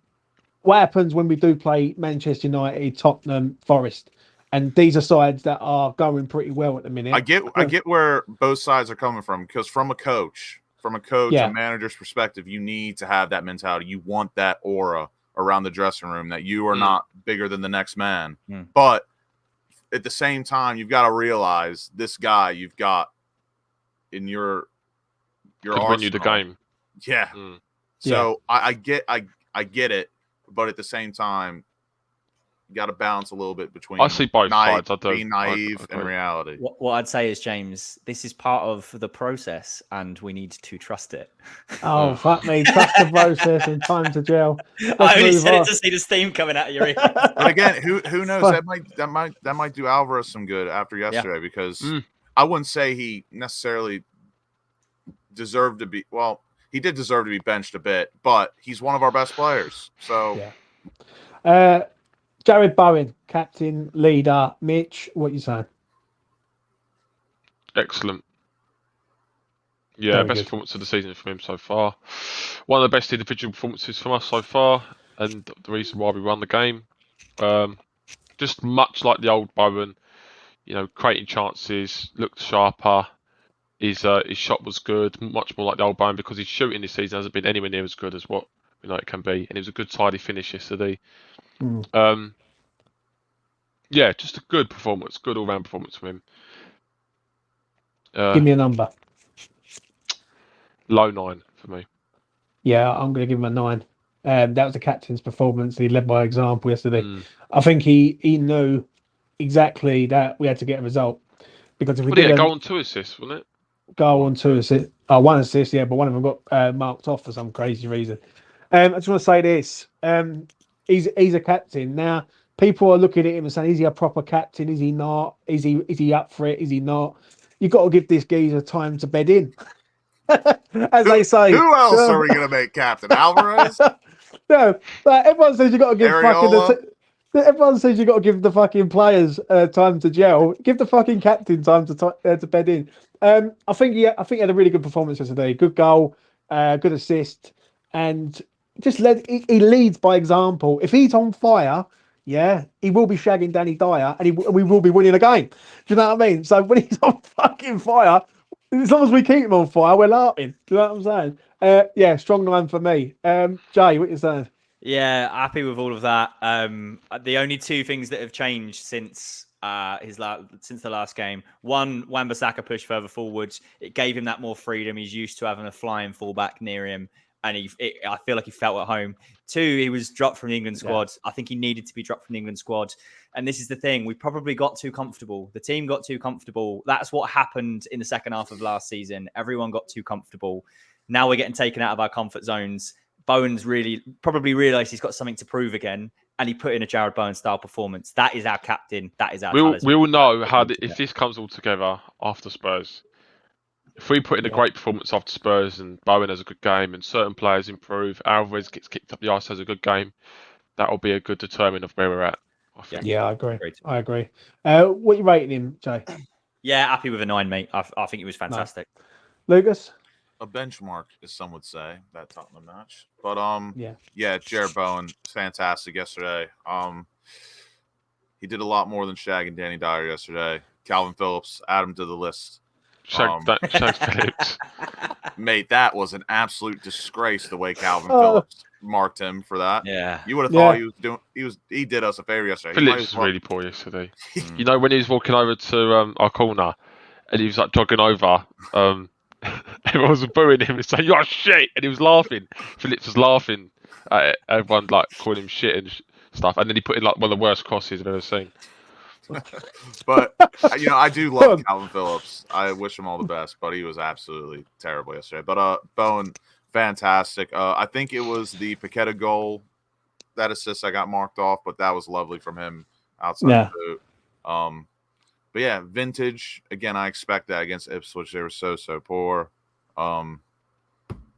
what happens when we do play Manchester United, Tottenham, Forest, and these are sides that are going pretty well at the minute?
I get where both sides are coming from, because from a coach, a manager's perspective, you need to have that mentality. You want that aura around the dressing room that you are not bigger than the next man. But at the same time, you've got to realize this guy you've got in your
could win you the game.
Yeah. So I get it, but at the same time, you got to balance a little bit between.
I see both sides.
Being naive and reality.
What I'd say is, James, this is part of the process, and we need to trust it.
Oh fuck me! Trust the process and time to gel.
I only said it to see the steam coming out of your ear.
But again, who knows? That might do Alvarez some good after yesterday, because I wouldn't say he necessarily deserved to be. Well, he did deserve to be benched a bit, but he's one of our best players. So
Jared Bowen, captain, leader. Mitch, what you saying?
Excellent. Yeah, best performance of the season from him so far. One of the best individual performances from us so far, and the reason why we won the game. Just much like the old Bowen, creating chances, looked sharper. His shot was good, much more like the old Bowen, because his shooting this season hasn't been anywhere near as good as what we know it can be, and it was a good tidy finish yesterday. Yeah, just a good performance, good all-round performance from him.
Give me a number.
Low 9 for me.
Yeah, I'm going to give him a 9. That was the captain's performance. He led by example yesterday. I think he knew exactly that we had to get a result, because if we did
goal on 2 assists, wasn't it?
Goal on 2 assists. 1 assist, yeah, but one of them got marked off for some crazy reason. I just want to say this. He's a captain. Now, people are looking at him and saying, is he a proper captain? Is he not? Is he up for it? Is he not? You've got to give this geezer time to bed in. As they say.
Who else are we going to make captain? Alvarez?
No, but everyone says you've got to give everyone says you've got to give the fucking players time to gel. Give the fucking captain time to bed in. I think he had a really good performance yesterday. Good goal, good assist, and just he leads by example. If he's on fire, he will be shagging Danny Dyer, and we will be winning a game. Do you know what I mean? So when he's on fucking fire, as long as we keep him on fire, we're laughing. Do you know what I'm saying? Strong 9 for me. Jay, what you saying?
Yeah, happy with all of that. The only 2 things that have changed since the last game: one, Wan-Bissaka pushed further forwards. It gave him that more freedom. He's used to having a flying fullback near him, and I feel like he felt at home. 2, he was dropped from the England squad. I think he needed to be dropped from the England squad. And this is the thing: we probably got too comfortable. The team got too comfortable. That's what happened in the second half of last season. Everyone got too comfortable. Now we're getting taken out of our comfort zones. Bowen's probably realised he's got something to prove again, and he put in a Jared Bowen style performance. That is our captain. That is our talisman.
We will know if this comes all together after Spurs. If we put in a great performance after Spurs, and Bowen has a good game, and certain players improve, Alvarez gets kicked up the arse, has a good game, that will be a good determinant of where we're at, I think.
Yeah, I agree. I agree. What are you rating him, Jay?
Yeah, happy with a 9, mate. I think it was fantastic.
No. Lucas?
A benchmark, as some would say, that Tottenham match. But Jared Bowen, fantastic yesterday. He did a lot more than Shag and Danny Dyer yesterday. Calvin Phillips, add him to the list.
Shag Phillips.
Mate, that was an absolute disgrace the way Calvin Phillips marked him for that.
Yeah.
You would have thought he did us a favor yesterday.
Phillips was really poor yesterday. When he was walking over to our corner, and he was like jogging over. Everyone was booing him and saying, "You're shit," and he was laughing. Phillips was laughing at it. Everyone like calling him shit and stuff, and then he put in like one of the worst crosses I've ever seen.
But I do love Calvin Phillips. I wish him all the best, but he was absolutely terrible yesterday. But Bowen, fantastic. I think it was the Paqueta goal, that assist I got marked off, but that was lovely from him outside the boot. But yeah, vintage. Again, I expect that against Ipswich. They were so poor. But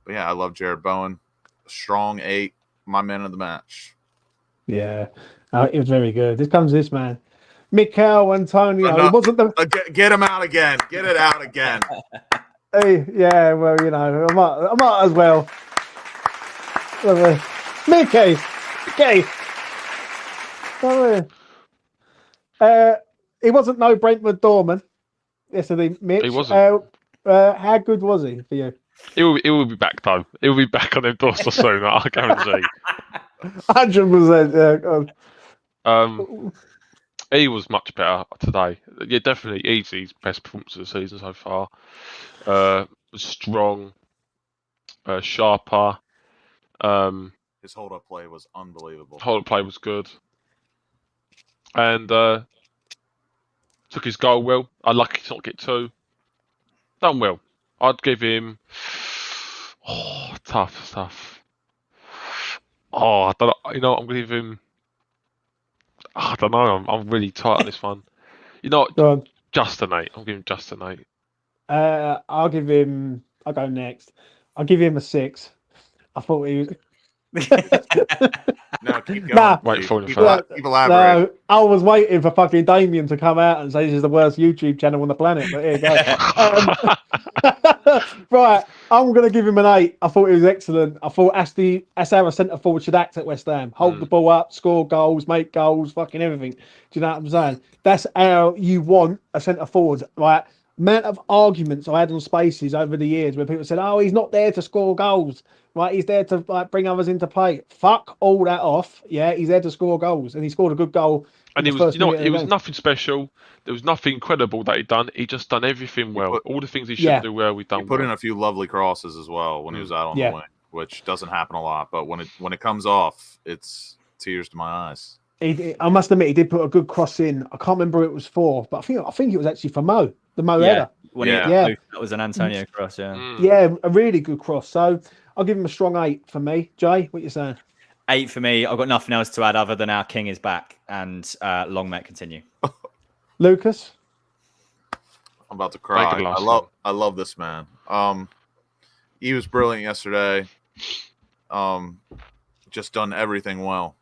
yeah, I love Jared Bowen. Strong 8, my man of the match.
Yeah, it was very good. This comes this man, Mikel Antonio.
No,
he wasn't the
get him out again. Get it out again.
Hey, yeah, well, I might as well. Mickey. He wasn't no Brentford Dorman yesterday, Mitch.
He wasn't.
How good was he for you?
He will be back though. He will be back on them doors soon. I guarantee.
100%.
He was much better today. Yeah, definitely Easy's best performance of the season so far. Was strong, sharper.
His hold-up play was unbelievable.
Hold-up play was good, and took his goal well. I'd lucky to not get 2. Done well. I'd give him. Oh, tough. Oh, I don't know. I'm gonna give him. I don't know. I'm really tight on this one. Just an 8. I'm giving just an 8.
I'll go next. I'll give him a 6. I thought he was.
No, keep going.
Wait for
keep elaborating.
No, I was waiting for fucking Damien to come out and say this is the worst YouTube channel on the planet. But here you go. Right, I'm going to give him an 8. I thought he was excellent. I thought that's how a centre forward should act at West Ham. Hold the ball up, score goals, make goals, fucking everything. Do you know what I'm saying? That's how you want a centre forward, right? Amount of arguments I had on Spaces over the years where people said, "Oh, he's not there to score goals, right? He's there to bring others into play." Fuck all that off. Yeah, he's there to score goals, and he scored a good goal.
And it was nothing special. There was nothing incredible that he'd done. He just done everything well. All the things he should do well, we've done.
He put in a few lovely crosses as well when he was out on the wing, which doesn't happen a lot. But when it comes off, it's tears to my eyes.
I must admit, he did put a good cross in. I can't remember who it was for, but I think it was actually for Mo. The Mo header.
That was an Antonio cross,
Yeah, a really good cross. So I'll give him a strong 8 for me. Jay, what you saying?
8 for me. I've got nothing else to add other than our king is back and long may it continue.
Lucas?
I'm about to cry. I love this man. He was brilliant yesterday. Just done everything well.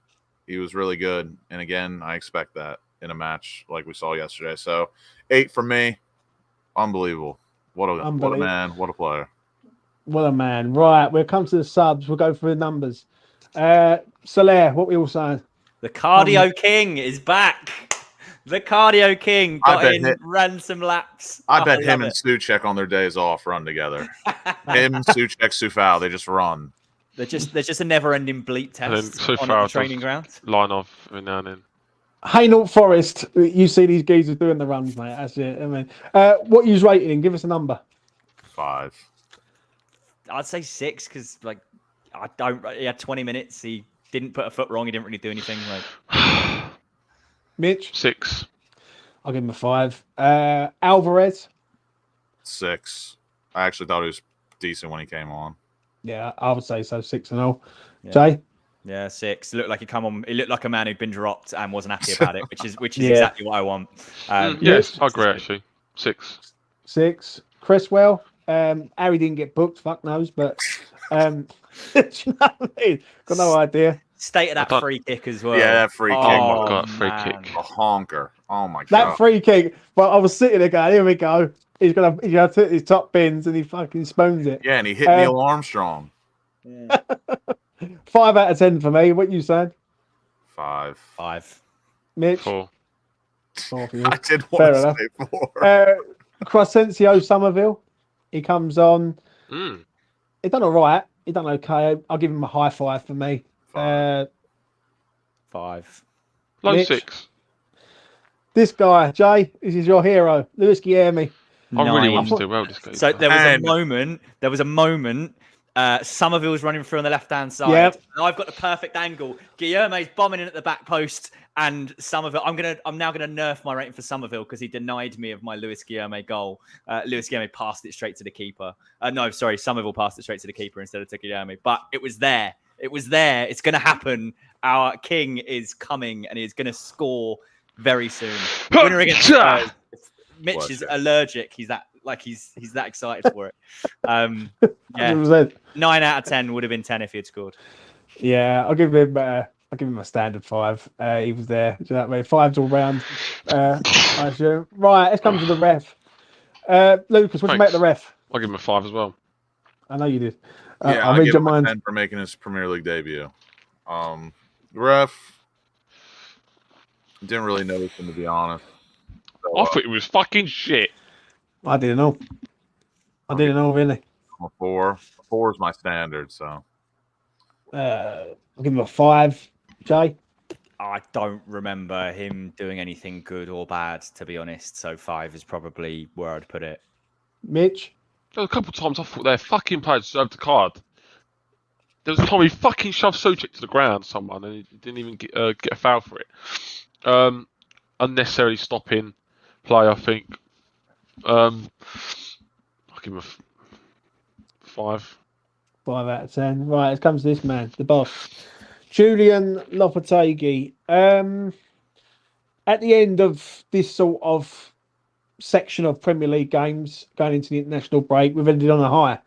He was really good. And again, I expect that in a match like we saw yesterday. So 8 for me. Unbelievable. What a man. What a player.
What a man. Right, we'll come to the subs. We'll go for the numbers. Soler, what we all saying?
The Cardio King is back. The Cardio King ran some laps.
I bet him and Soucek on their days off run together. Him, Soucek, Soufal, they just run.
There's just a never-ending bleep test on the training ground.
Line off every now and then.
Hainault Forest, you see these geezers doing the runs, mate. That's it. I mean, what you rating him? Give us a number.
5.
I'd say 6 because, he had 20 minutes. He didn't put a foot wrong. He didn't really do anything.
Mitch?
6.
I'll give him a 5. Alvarez?
6. I actually thought he was decent when he came on.
Yeah, I would say so. 6-0. Yeah. Jay?
Yeah, 6. It looked like he looked like a man who'd been dropped and wasn't happy about it, which is exactly what I want.
Yes, I agree actually. 6.
6. Cresswell. Harry didn't get booked, fuck knows, but do you know what I mean? Got no idea.
State of that free kick as well.
Yeah, that free kick.
Oh my god, free kick.
A honker. Oh my god.
That free kick. But I was sitting there going, here we go. He's gonna hit his top bins and he fucking spoons it.
Yeah, and he hit Neil Armstrong.
Yeah.
5 out of 10 for me. What you saying?
5.
Mitch?
4.
4 for you.
I did want to say 4.
Crescencio Somerville. He comes on. He done all right. He done okay. I'll give him a high 5 for me.
5.
Low
Mitch?
6.
This guy, Jay, this is your hero. Lewis Guilherme.
I really want to do well this game.
So there was a moment. Somerville's running through on the left-hand side.
Yep.
And I've got the perfect angle. Guillermo's bombing in at the back post, and Somerville. I'm now gonna nerf my rating for Somerville because he denied me of my Luis Guillermo goal. Luis Guillermo passed it straight to the keeper. Somerville passed it straight to the keeper instead of to Guillermo. But it was there. It was there. It's gonna happen. Our king is coming, and he's gonna score very soon. Winner against Spurs. Mitch is allergic. He's that excited for it. Yeah, 9 out of 10 would have been 10 if he had scored.
Yeah, I'll give him a standard 5. He was there. Do you know what I mean? 5's all round. I assume. Right, let's come to the ref. Lucas, what do you make of the ref?
I'll give him a 5 as well.
I know you did.
I'll give him a 10 for making his Premier League debut. The ref didn't really notice him, to be honest. So,
I thought it was fucking shit.
I didn't know. Really.
I'm a 4. 4 is my standard, so.
I'll give him a 5. Jay?
I don't remember him doing anything good or bad, to be honest. So 5 is probably where I'd put it.
Mitch?
There was a couple of times I thought their fucking player deserved the card. There was a time he fucking shoved Soucek to the ground, someone, and he didn't even get a foul for it. Unnecessarily stopping play, I think. I'll give him a 5.
5 out of 10. Right, it comes to this man, the boss. Julian Lopetegui. At the end of this sort of section of Premier League games going into the international break, we've ended on a high.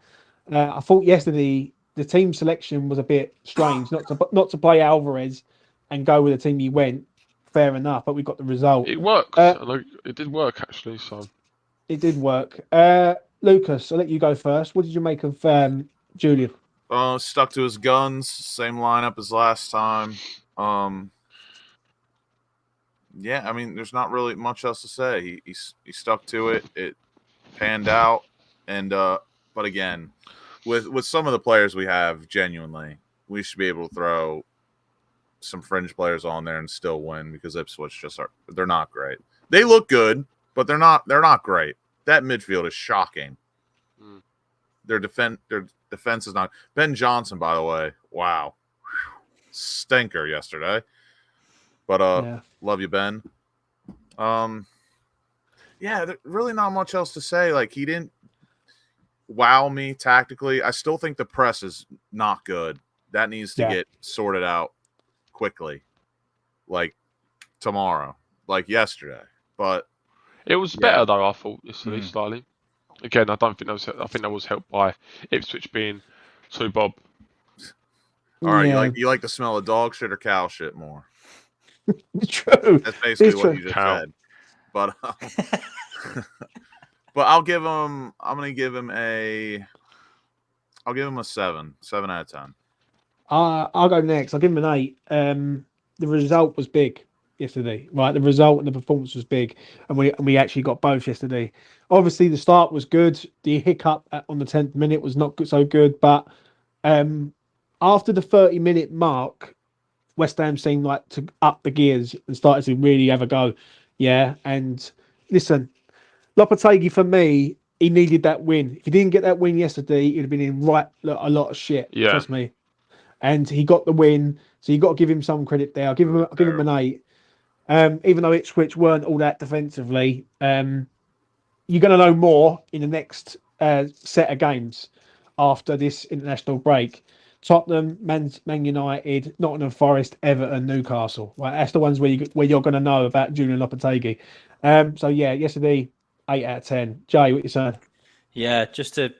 I thought yesterday the team selection was a bit strange, not to play Alvarez and go with the team he went. Fair enough, but we got the result.
It worked. It did work, actually. So
it did work. Lucas, I'll let you go first. What did you make of Julian?
Stuck to his guns. Same lineup as last time. Yeah, I mean, there's not really much else to say. He stuck to it. It panned out, and but again, with some of the players we have, genuinely, we should be able to throw some fringe players on there and still win because Ipswich they're not great. They look good, but they're not great. That midfield is shocking. Their defense is not. Ben Johnson, by the way, wow, stinker yesterday. But love you, Ben. Really not much else to say. Like, he didn't wow me tactically. I still think the press is not good. That needs to get sorted out quickly, like tomorrow, like yesterday. But
it was better though. I thought yesterday slightly. Again, I don't think that was. I think that was helped by Ipswich being too Bob.
All right, you like the smell of dog shit or cow shit more?
True.
That's basically what you just said. But but I'll give him. I'm gonna give him a. I'll give him a 7. 7 out of 10.
I'll go next. I'll give him an 8. The result was big yesterday, right? The result and the performance was big, and we actually got both yesterday. Obviously, the start was good. The hiccup on the 10th minute was not so good, but after the 30-minute mark, West Ham seemed like to up the gears and started to really have a go. Yeah, and listen, Lopetegui, for me, he needed that win. If he didn't get that win yesterday, he'd have been in a lot of shit. Yeah. Trust me. And he got the win, so you got to give him some credit there. I'll give him an 8. Even though Ipswich weren't all that defensively, you're going to know more in the next set of games after this international break. Tottenham, Man United, Nottingham Forest, Everton, Newcastle. Right, that's the ones where you're going to know about Julian Lopetegui. So yeah, yesterday, 8 out of 10. Jay, what you saying?
Yeah, just to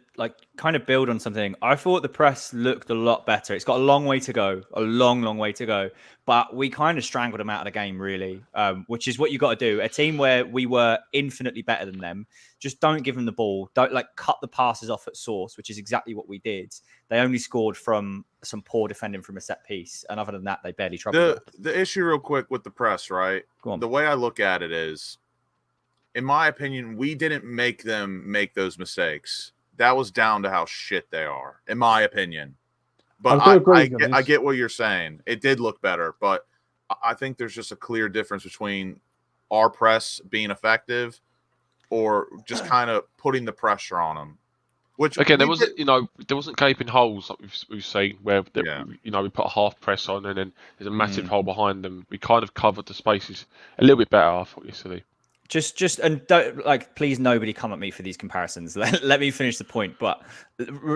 kind of build on something. I thought the press looked a lot better. It's got a long way to go, a long way to go. But we kind of strangled them out of the game, really, which is what you got to do. A team where we were infinitely better than them, just don't give them the ball. Don't cut the passes off at source, which is exactly what we did. They only scored from some poor defending from a set piece, and other than that, they barely troubled.
The issue, real quick, with the press, right? The way I look at it is, in my opinion, we didn't make them make those mistakes. That was down to how shit they are, in my opinion. But I get what you're saying. It did look better, but I think there's just a clear difference between our press being effective or just kind of putting the pressure on them. Which
again, there wasn't gaping holes like we've seen where we put a half press on and then there's a massive hole behind them. We kind of covered the spaces a little bit better, I thought, yesterday.
And don't please nobody come at me for these comparisons. Let me finish the point. But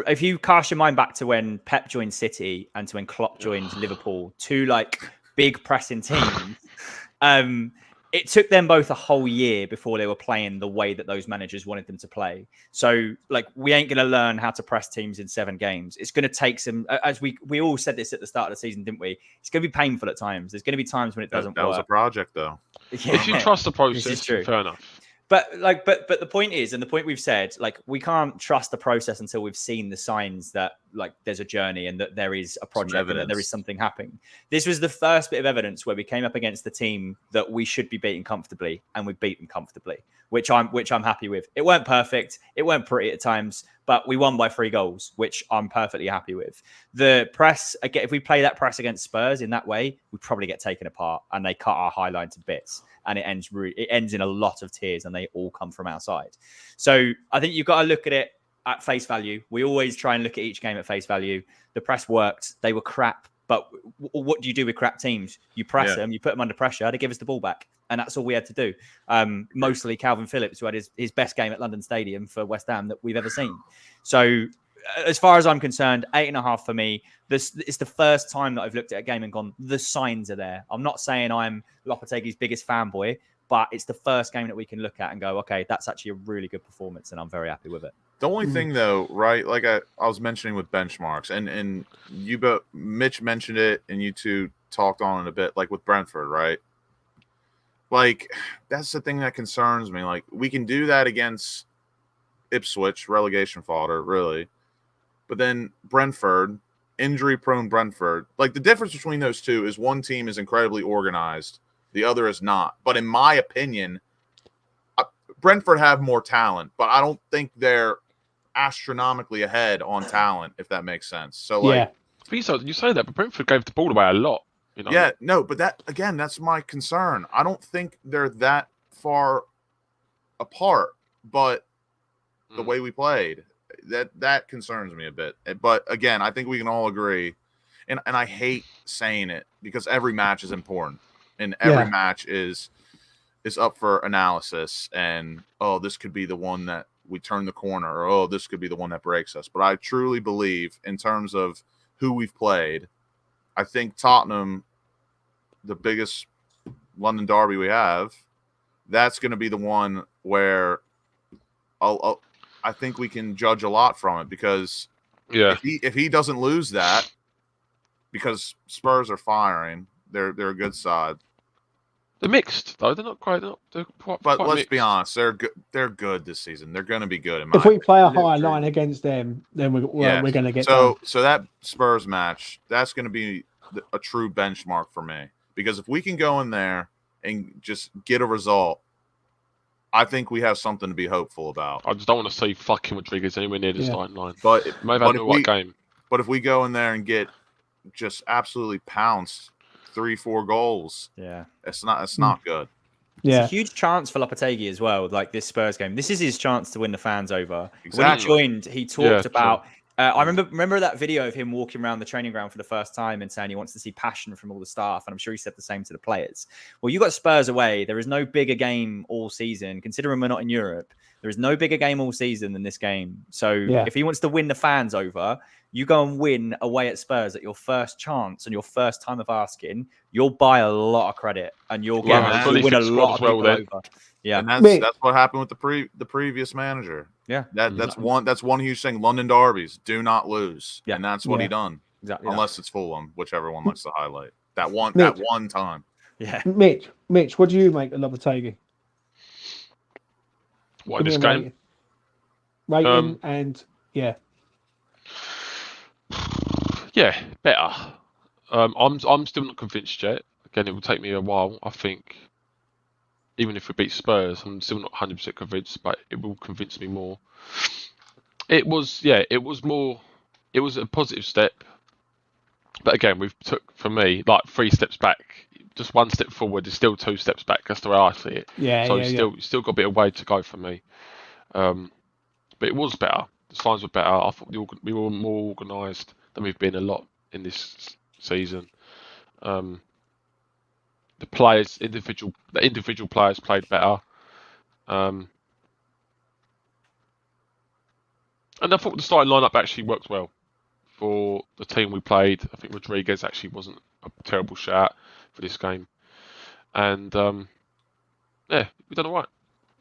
if you cast your mind back to when Pep joined City and to when Klopp joined Liverpool, two big pressing teams, it took them both a whole year before they were playing the way that those managers wanted them to play. So, we ain't going to learn how to press teams in 7 games. It's going to take some, as we all said this at the start of the season, didn't we? It's going to be painful at times. There's going to be times when it doesn't work.
That was a project, though.
Yeah.
If you trust the process, fair enough.
But the point is, and the point we've said, we can't trust the process until we've seen the signs that there's a journey and that there is a project and that there is something happening. This was the first bit of evidence where we came up against the team that we should be beating comfortably, and we beat them comfortably, which I'm happy with. It weren't perfect, it weren't pretty at times, but we won by 3 goals, which I'm perfectly happy with. The press, again, if we play that press against Spurs in that way, we'd probably get taken apart and they cut our high line to bits. And it ends in a lot of tears, and they all come from outside. So I think you've got to look at it at face value. We always try and look at each game at face value. The press worked; they were crap. But what do you do with crap teams? You press them, you put them under pressure to give us the ball back, and that's all we had to do. Mostly Calvin Phillips, who had his best game at London Stadium for West Ham that we've ever seen. So, as far as I'm concerned, 8.5 for me. This is the first time that I've looked at a game and gone, the signs are there. I'm not saying I'm Lopetegui's biggest fanboy, but it's the first game that we can look at and go, okay, that's actually a really good performance, and I'm very happy with it.
The only thing, though, right, like I was mentioning with benchmarks, and Mitch mentioned it, and you two talked on it a bit, like with Brentford, right? That's the thing that concerns me. We can do that against Ipswich, relegation fodder, really. But then Brentford, injury-prone Brentford, the difference between those two is one team is incredibly organized, the other is not. But in my opinion, Brentford have more talent, but I don't think they're astronomically ahead on talent, if that makes sense. So,
you say that, but Brentford gave the ball away a lot.
Yeah, no, but that's my concern. I don't think they're that far apart, but the way we played, that concerns me a bit. But again, I think we can all agree, and I hate saying it because every match is important, and every match is up for analysis. And this could be the one that we turn the corner, or this could be the one that breaks us. But I truly believe, in terms of who we've played, I think Tottenham, the biggest London derby we have, that's going to be the one where I think we can judge a lot from it, because if he doesn't lose that, because Spurs are firing, they're a good side.
They're mixed though. They're not quite. They're quite.
But
quite
let's
mixed.
be honest, they're good this season. They're going to be good.
If we play a higher line against them, then we're going to get
so that Spurs match, that's going to be a true benchmark for me, because if we can go in there and just get a result, I think we have something to be hopeful about.
I just don't want to see fucking Rodriguez anywhere near the starting line.
But
maybe had the right game.
But if we go in there and get just absolutely pounced, 3-4 goals, it's not good.
Yeah, it's a huge chance for Lopetegui as well. This Spurs game, this is his chance to win the fans over.
Exactly.
When he joined, he talked about. I remember that video of him walking around the training ground for the first time and saying he wants to see passion from all the staff, and I'm sure he said the same to the players. Well, you got Spurs away. There is no bigger game all season, considering we're not in Europe. There is no bigger game all season than this game. So if he wants to win the fans over, you go and win away at Spurs at your first chance and your first time of asking, you'll buy a lot of credit and you'll win a lot of people over. Yeah,
and that's what happened with the previous manager.
Yeah,
that's one huge thing. London derbies, do not lose, and that's what he done.
Exactly,
unless it's Fulham, whichever one likes to highlight that one time.
Yeah,
Mitch, what do you make of Lopetegui?
What in this game?
Rating and
better. I'm still not convinced yet. Again, it will take me a while. I think even if we beat Spurs, I'm still not 100% convinced, but it will convince me more. It was a positive step. But again, we've took, for me, 3 steps back just one step forward is still 2 steps back. That's the way I see it.
Yeah,
so
yeah,
still got a bit of way to go for me. But it was better. The signs were better. I thought we were more organised than we've been a lot in this season. The individual players played better. And I thought the starting lineup actually worked well for the team we played. I think Rodriguez actually wasn't a terrible shout for this game. And yeah, we done all right.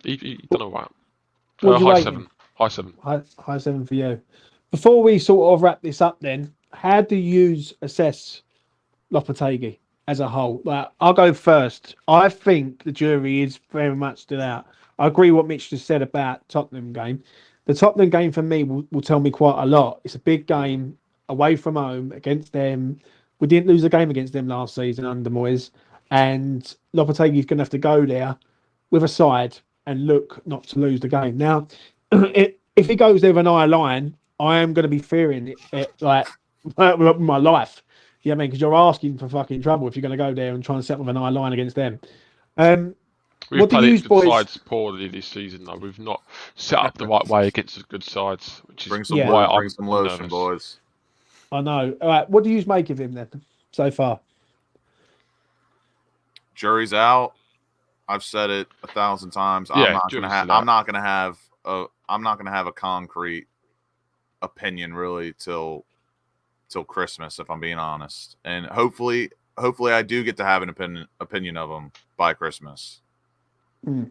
He done all right. High 7. High 7.
High 7 for you. Before we sort of wrap this up then, how do you assess Lopetegui as a whole? Like, I'll go first. I think the jury is very much still out. I agree with what Mitch just said about Tottenham game. The Tottenham game for me will tell me quite a lot. It's a big game away from home against them. We didn't lose a game against them last season under Moyes, and Lopetegui's going to have to go there with a side and look not to lose the game. Now, if he goes there with an eye line, I am going to be fearing it like my life. You know what I mean? Because you're asking for fucking trouble if you're going to go there and try and set with an eye line against them.
We've played good sides poorly this season, though. We've not set up the right way against the good sides, which is
bring some lotion, boys.
I know. All right, what do you make of him then so far?
Jury's out. I've said it 1,000 times.
Yeah,
I'm not gonna have a concrete opinion really till Christmas, if I'm being honest. And hopefully I do get to have an opinion of him by Christmas.
What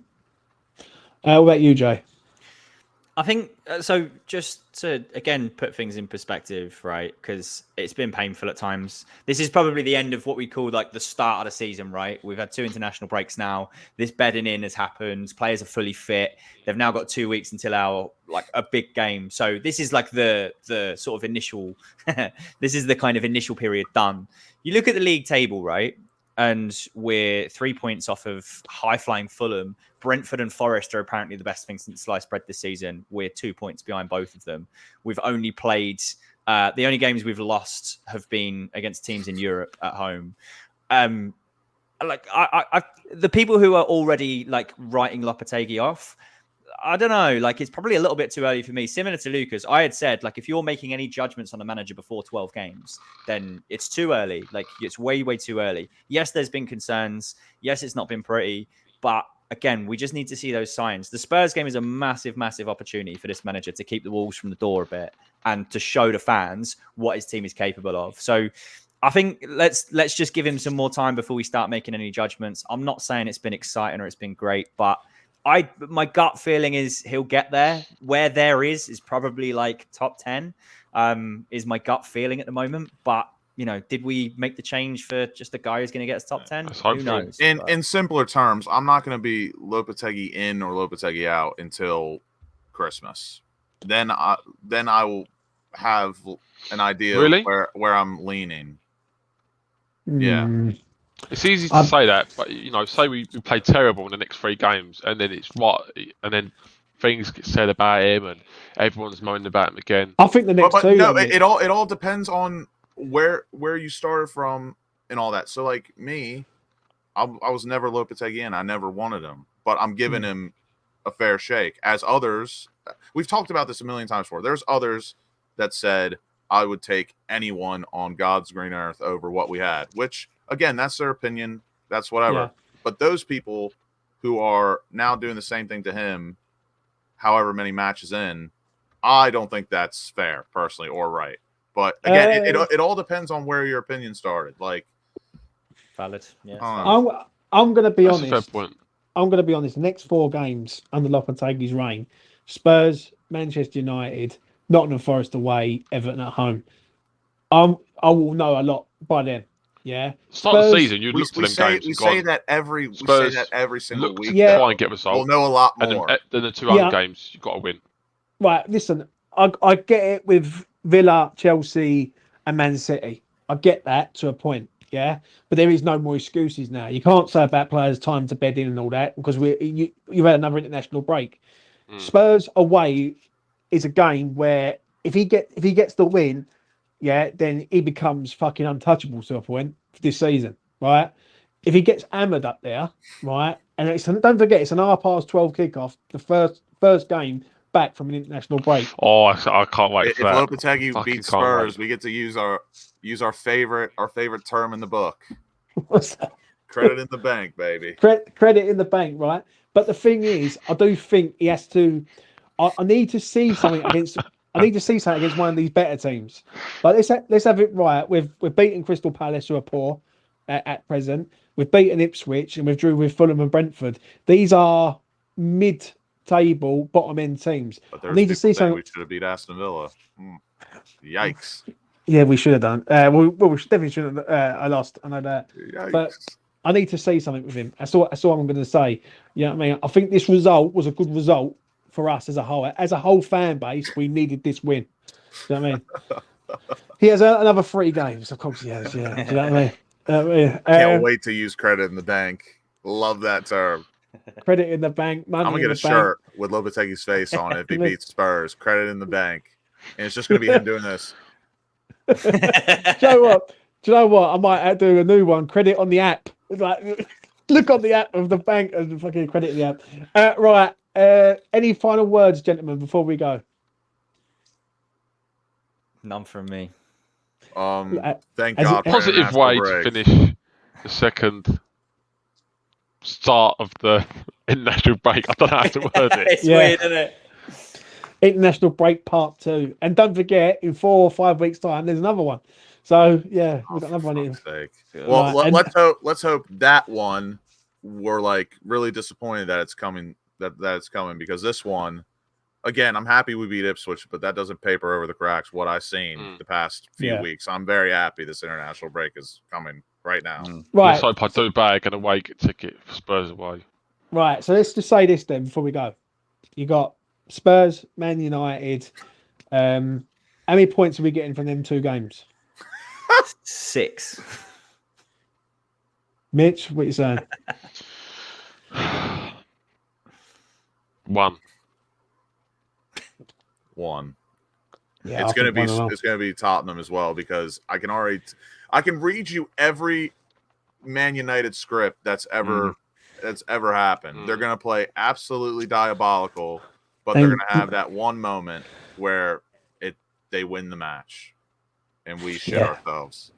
about you, Jay?
I think so. Just to again put things in perspective, right? Because it's been painful at times. This is probably the end of what we call like the start of the season, right? We've had 2 international breaks now. This bedding in has happened. Players are fully fit. They've now got 2 weeks until our a big game. So this is like the sort of initial. This is the kind of initial period done. You look at the league table, right? And we're 3 points off of high-flying Fulham. Brentford and Forest are apparently the best thing since sliced bread this season. We're 2 points behind both of them. We've only played... the only games we've lost have been against teams in Europe at home. The people who are already writing Lopetegui off, I don't know. It's probably a little bit too early for me. Similar to Lucas, I had said, if you're making any judgments on a manager before 12 games, then it's too early. It's way, way too early. Yes, there's been concerns. Yes, it's not been pretty. But again, we just need to see those signs. The Spurs game is a massive, massive opportunity for this manager to keep the walls from the door a bit and to show the fans what his team is capable of. So I think let's just give him some more time before we start making any judgments. I'm not saying it's been exciting or it's been great, but my gut feeling is he'll get there. Where there is probably top 10 is my gut feeling at the moment. But, did we make the change for just a guy who's going to get us top 10? Who knows?
In simpler terms, I'm not going to be Lopetegui in or Lopetegui out until Christmas. Then I will have an idea where I'm leaning. Yeah.
It's easy to say that, but say we play terrible in the next 3 games, and then and then things get said about him, and everyone's moaning about him again.
I think the next two.
No, it all depends on where you started from and all that. So me, I was never Lopetegui in. I never wanted him, but I'm giving him a fair shake. As others, we've talked about this a million times before. There's others that said I would take anyone on God's green earth over what we had, which. Again, that's their opinion. That's whatever. Yeah. But those people who are now doing the same thing to him, however many matches in, I don't think that's fair, personally, or right. But again, it all depends on where your opinion started.
Valid. Yeah.
I'm going to be honest.
That's a fair point.
I'm going to be honest. The next 4 games under Lopetegui's reign: Spurs, Manchester United, Nottingham Forest away, Everton at home. I will know a lot by then. Yeah.
Start of the season, you'd look to them games.
We say that every single week.
Yeah. Try and get results.
We'll know a lot more.
And then the 2 other games, you've got to win.
Right. Listen, I get it with Villa, Chelsea, and Man City. I get that to a point. Yeah. But there is no more excuses now. You can't say about players' time to bed in and all that because you've had another international break. Spurs away is a game where if he gets the win. Yeah, then he becomes fucking untouchable to a point for this season, right? if he gets hammered up there, right, and don't forget it's an 12:30 kickoff, the first game back from an international break.
Oh, I can't wait
if
for that.
Lopetegui beats Spurs, we get to use our favorite term in the book.
What's that?
Credit in the bank, baby.
Credit in the bank, right? But the thing is, I do think he has to. I need to see something against. I need to see something against one of these better teams. Like let's have it right. We've beaten Crystal Palace, who are poor at present. We've beaten Ipswich, and we've drew with Fulham and Brentford. These are mid-table, bottom-end teams.
But
I need to see something.
We should have beat Aston Villa. Yikes!
Yeah, we should have done. We definitely should have. I lost. I know that.
Yikes.
But I need to see something with him. That's all I'm going to say. You know what I mean? I think this result was a good result for us as a whole. As a whole fan base, we needed this win. Do you know what I mean? He has another 3 games. Of course he has. Yeah. Do you know what I mean?
Can't wait to use credit in the bank. Love that term.
Credit in the bank. Money
I'm going to get a shirt with Lopetegui's face on it if he beats Spurs. Credit in the bank. And it's just going to be him doing this.
Do you know what? I might do a new one. Credit on the app. Like, look on the app of the bank and fucking credit in the app. Right. Any final words, gentlemen, before we go?
None from me.
Thank God.
Positive way to finish the second start of the international break. I don't know how to word it.
It's weird, isn't it?
International break part 2, and don't forget, in 4 or 5 weeks' time, there's another one. So yeah, we've got another one in.
Well, let's hope that one we're like really disappointed that it's coming. That it's coming, because this one, again, I'm happy we beat Ipswich, but that doesn't paper over the cracks what I've seen the past few weeks. I'm very happy this international break is coming right now.
Right.
Let's hope I do bag an away ticket for Spurs away.
Right. So let's just say this then before we go. You got Spurs, Man United. How many points are we getting from them 2 games?
6.
Mitch, what are you saying?
1.
Yeah,
it's going to be Tottenham as well, because I can read you every Man United script that's ever happened. They're going to play absolutely diabolical, but they're going to have that one moment where they win the match and we shit ourselves.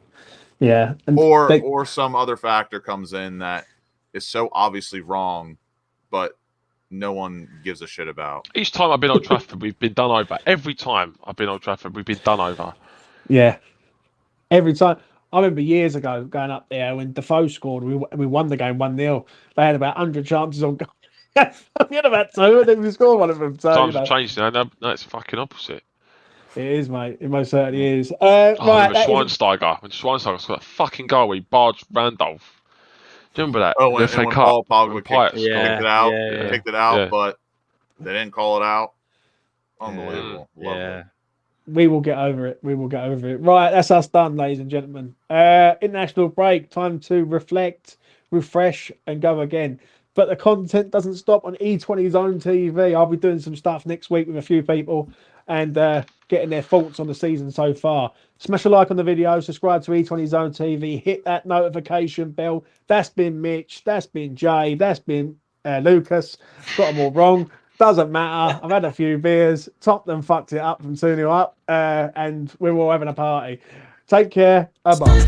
Yeah.
Or some other factor comes in that is so obviously wrong, but no one gives a shit about.
Each time I've been on Old Trafford, we've been done over. Every time I've been on Old Trafford, we've been done over.
Yeah. Every time. I remember years ago going up there when Defoe scored, we won the game 1-0. They had about 100 chances on goal. We had about 2 and then we scored one of them. So,
times have changed now. No, it's fucking opposite.
It is, mate. It most certainly is.
Right, Schweinsteiger. When Schweinsteiger scored that fucking goal, he barged Randolph. Do you remember that?
Oh, when Paul Pogba kicked it out,
Yeah.
but they didn't call it out. Unbelievable. Love it.
We will get over it. Right, that's us done, ladies and gentlemen. International break. Time to reflect, refresh, and go again. But the content doesn't stop on E20 Zone TV. I'll be doing some stuff next week with a few people and getting their thoughts on the season so far. Smash a like on the video, subscribe to E20 Zone TV, hit that notification bell. That's been Mitch, that's been Jay, that's been Lucas. Got them all wrong. Doesn't matter. I've had a few beers. Tottenham fucked it up from 2-0 up, and we're all having a party. Take care. Bye-bye.